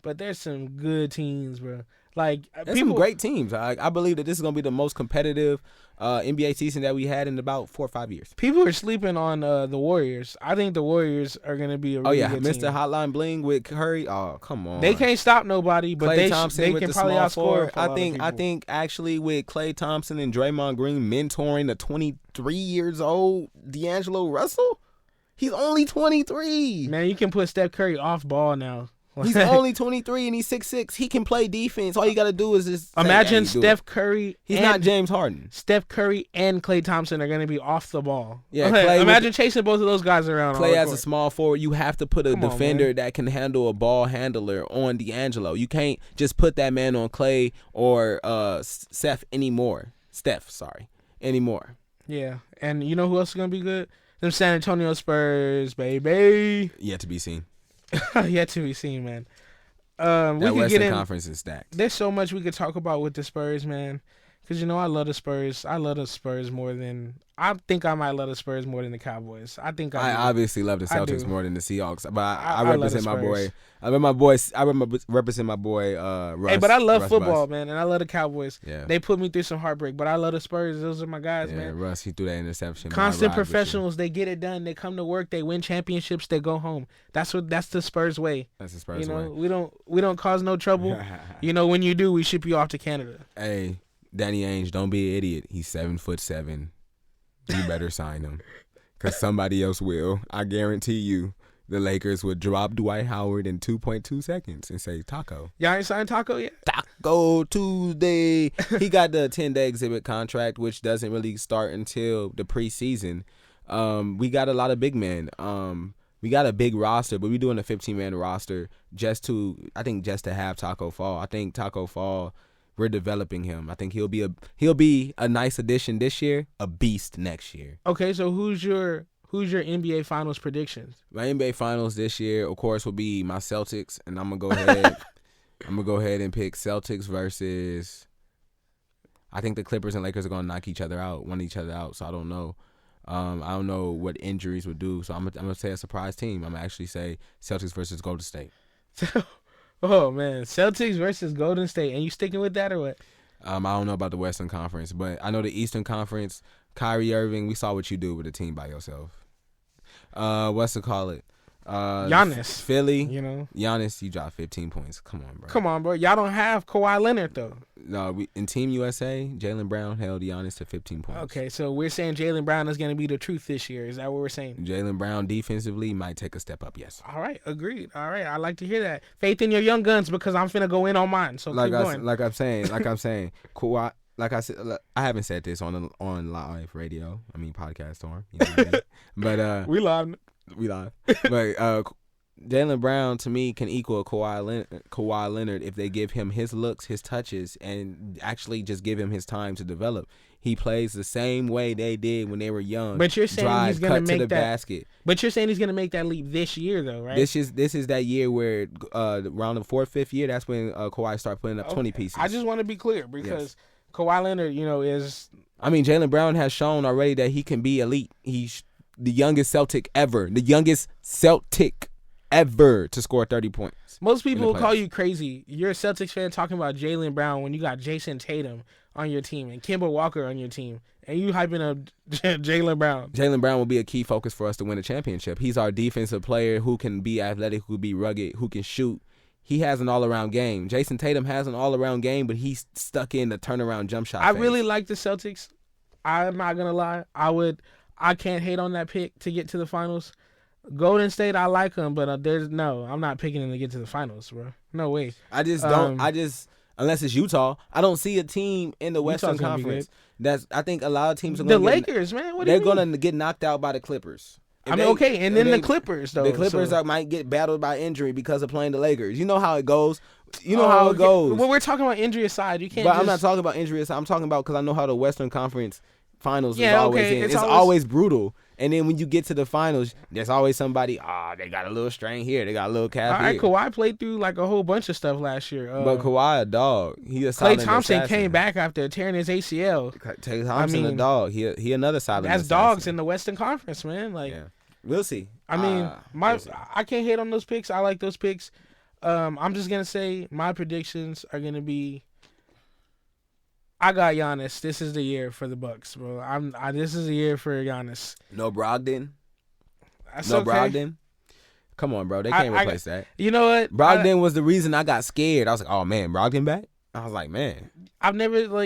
Speaker 2: but there's some good teams, bro. Like
Speaker 1: There's some great teams. I believe that this is going to be the most competitive NBA season that we had in about 4 or 5 years.
Speaker 2: People are sleeping on the Warriors. I think the Warriors are going to be a really good
Speaker 1: Mr.
Speaker 2: team.
Speaker 1: Hotline Bling with Curry. Oh, come on.
Speaker 2: They can't stop nobody, but
Speaker 1: Klay Thompson
Speaker 2: they
Speaker 1: with
Speaker 2: can
Speaker 1: the
Speaker 2: probably
Speaker 1: small
Speaker 2: outscore.
Speaker 1: forward.
Speaker 2: A lot of people.
Speaker 1: I think actually with Klay Thompson and Draymond Green mentoring the 23 years old D'Angelo Russell, he's only 23.
Speaker 2: Man, you can put Steph Curry off ball now.
Speaker 1: He's only 23 and he's 6'6". He can play defense. All you got to do is just
Speaker 2: imagine
Speaker 1: say,
Speaker 2: Steph Curry.
Speaker 1: He's not James Harden.
Speaker 2: Steph Curry and Klay Thompson are going to be off the ball.
Speaker 1: Yeah, Klay
Speaker 2: imagine chasing both of those guys around.
Speaker 1: Klay as a small forward, you have to put a defender that can handle a ball handler on D'Angelo. You can't just put that man on Klay or Steph anymore. Anymore.
Speaker 2: Yeah, and you know who else is going to be good? Them San Antonio Spurs, baby.
Speaker 1: Yet to be seen.
Speaker 2: Yet to be seen, man.
Speaker 1: That
Speaker 2: we could
Speaker 1: Western
Speaker 2: get in.
Speaker 1: Conference is stacked.
Speaker 2: There's so much we could talk about with the Spurs, man. Because, I love the Spurs. I love the Spurs more than... I think I might love the Spurs more than the Cowboys. I
Speaker 1: obviously love the Celtics more than the Seahawks. But I represent my boy. I represent my boy Russ.
Speaker 2: Hey, but I love
Speaker 1: Russ
Speaker 2: football,
Speaker 1: Bus.
Speaker 2: man. And I love the Cowboys.
Speaker 1: Yeah.
Speaker 2: They put me through some heartbreak. But I love the Spurs. Those are my guys, man.
Speaker 1: Russ, he threw that interception.
Speaker 2: Constant professionals. They get it done. They come to work. They win championships. They go home. That's the Spurs way.
Speaker 1: That's the Spurs way.
Speaker 2: We don't cause no trouble. When you do, we ship you off to Canada.
Speaker 1: Hey, Danny Ainge, don't be an idiot. He's 7'7". You better sign him, because somebody else will. I guarantee you, the Lakers would drop Dwight Howard in 2.2 seconds and say Taco.
Speaker 2: Y'all ain't signed Taco yet?
Speaker 1: Taco Tuesday. He got the 10-day exhibit contract, which doesn't really start until the preseason. We got a lot of big men. We got a big roster, but we're doing a 15-man roster just to have Taco Fall. I think Taco Fall, we're developing him. I think he'll be a nice addition this year, a beast next year.
Speaker 2: Okay, so who's your NBA Finals predictions?
Speaker 1: My NBA Finals this year, of course, will be my Celtics, and I'm gonna go ahead. And pick Celtics versus. I think the Clippers and Lakers are gonna knock each other out. So I don't know. I don't know what injuries would do. So I'm gonna say a surprise team. I'm gonna actually say Celtics versus Golden State.
Speaker 2: Oh, man. Celtics versus Golden State. And you sticking with that or what?
Speaker 1: I don't know about the Western Conference, but I know the Eastern Conference, Kyrie Irving, we saw what you do with a team by yourself. What's it call it?
Speaker 2: Giannis.
Speaker 1: Philly. Giannis, you dropped 15 points. Come on, bro.
Speaker 2: Y'all don't have Kawhi Leonard, though.
Speaker 1: No, in Team USA, Jaylen Brown held Giannis to 15 points.
Speaker 2: Okay, so we're saying Jaylen Brown is going to be the truth this year. Is that what we're saying?
Speaker 1: Jaylen Brown defensively might take a step up, yes.
Speaker 2: All right, agreed. All right, I like to hear that. Faith in your young guns, because I'm finna go in on mine, so keep going.
Speaker 1: Like I'm saying, Kawhi, like I said, I haven't said this on live radio. I mean, podcast storm. But
Speaker 2: we live.
Speaker 1: But Jaylen Brown, to me, can equal Kawhi Leonard if they give him his looks, his touches, and actually just give him his time to develop. He plays the same way they did when they were young.
Speaker 2: But you're saying he's going to make that
Speaker 1: basket.
Speaker 2: But you're saying he's going to make that leap this year, though, right?
Speaker 1: This is that year where around the 4th, 5th year, that's when Kawhi started putting up 20 pieces.
Speaker 2: I just want to be clear because Kawhi Leonard, is.
Speaker 1: I mean, Jaylen Brown has shown already that he can be elite. He's the youngest Celtic ever. The youngest Celtic ever to score 30 points.
Speaker 2: Most people will call you crazy. You're a Celtics fan talking about Jaylen Brown when you got Jason Tatum on your team and Kemba Walker on your team, and you hyping up Jaylen Brown.
Speaker 1: Jaylen Brown will be a key focus for us to win a championship. He's our defensive player who can be athletic, who can be rugged, who can shoot. He has an all-around game. Jason Tatum has an all-around game, but he's stuck in the turnaround jump shot phase.
Speaker 2: Really like the Celtics. I'm not going to lie. I can't hate on that pick to get to the finals. Golden State, I like them, but I'm not picking them to get to the finals, bro. No way.
Speaker 1: I just don't. Unless it's Utah, I don't see a team in the Western Conference. I think a lot of teams are going to
Speaker 2: Lakers, man. What do
Speaker 1: they're
Speaker 2: you mean?
Speaker 1: going to get knocked out by the Clippers.
Speaker 2: The Clippers, though.
Speaker 1: The Clippers might get battled by injury because of playing the Lakers. You know how it goes. How it goes.
Speaker 2: Well, we're talking about injury aside. You can't.
Speaker 1: But I'm not talking about injury aside. I'm talking about because I know how the Western Conference Finals is always in. It's always brutal. And then when you get to the finals, there's always somebody, they got a little strain here. They got a little calf here.
Speaker 2: Kawhi played through like a whole bunch of stuff last year.
Speaker 1: But Kawhi a dog. He a silent
Speaker 2: Klay Thompson
Speaker 1: assassin.
Speaker 2: Came back after tearing his ACL.
Speaker 1: Klay Thompson a dog. He another silent
Speaker 2: That's
Speaker 1: assassin.
Speaker 2: dogs in the Western Conference, man.
Speaker 1: We'll see.
Speaker 2: I can't hate on those picks. I like those picks. I'm just gonna say my predictions are gonna be. I got Giannis. This is the year for the Bucks, bro. This is the year for Giannis.
Speaker 1: No Brogdon.
Speaker 2: That's
Speaker 1: No
Speaker 2: okay.
Speaker 1: Brogdon. Come on, bro. They can't replace that.
Speaker 2: You know what?
Speaker 1: Brogdon was the reason I got scared. I was like, oh man, Brogdon back? I was like, man.
Speaker 2: I've never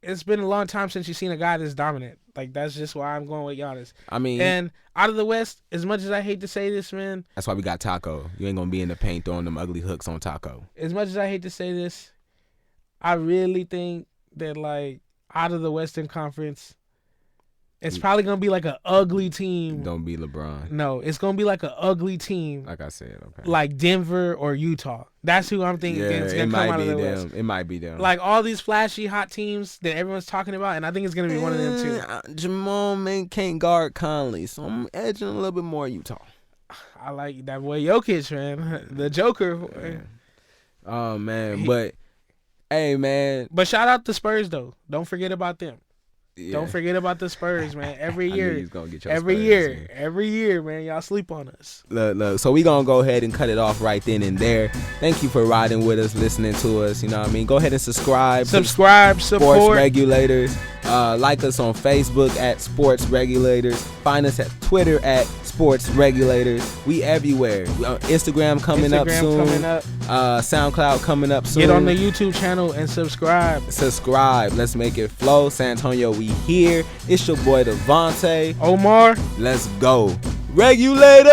Speaker 2: it's been a long time since you've seen a guy that's dominant. Like that's just why I'm going with Giannis.
Speaker 1: I mean,
Speaker 2: and out of the West, as much as I hate to say this, man.
Speaker 1: That's why we got Taco. You ain't gonna be in the paint throwing them ugly hooks on Taco.
Speaker 2: As much as I hate to say this, I really think that like out of the Western Conference, it's probably gonna be like an ugly team.
Speaker 1: Don't be LeBron.
Speaker 2: No, it's gonna be like an ugly team.
Speaker 1: Like I said, okay.
Speaker 2: Like Denver or Utah. That's who I'm thinking is gonna come out of the West.
Speaker 1: It might be them.
Speaker 2: Like all these flashy hot teams that everyone's talking about, and I think it's gonna be one of them too.
Speaker 1: Jamal man can't guard Conley, so I'm edging a little bit more Utah.
Speaker 2: I like that boy Jokic, man, the Joker.
Speaker 1: Yeah. Oh man, but hey man.
Speaker 2: But shout out the Spurs though. Don't forget about them.
Speaker 1: Yeah.
Speaker 2: Don't forget about the Spurs, man. Every year,
Speaker 1: he's gonna get your
Speaker 2: every year, man. Y'all sleep on us.
Speaker 1: Look. So we gonna go ahead and cut it off right then and there. Thank you for riding with us, listening to us. You know what I mean? Go ahead and subscribe.
Speaker 2: Support.
Speaker 1: Sports Regulators. Like us on Facebook at Sports Regulators. Find us at Twitter at Sports Regulators. We everywhere. Instagram coming up soon. SoundCloud coming up soon.
Speaker 2: Get on the YouTube channel and subscribe.
Speaker 1: Let's make it flow. San Antonio, we here. It's your boy Devontae.
Speaker 2: Omar.
Speaker 1: Let's go. Regulators!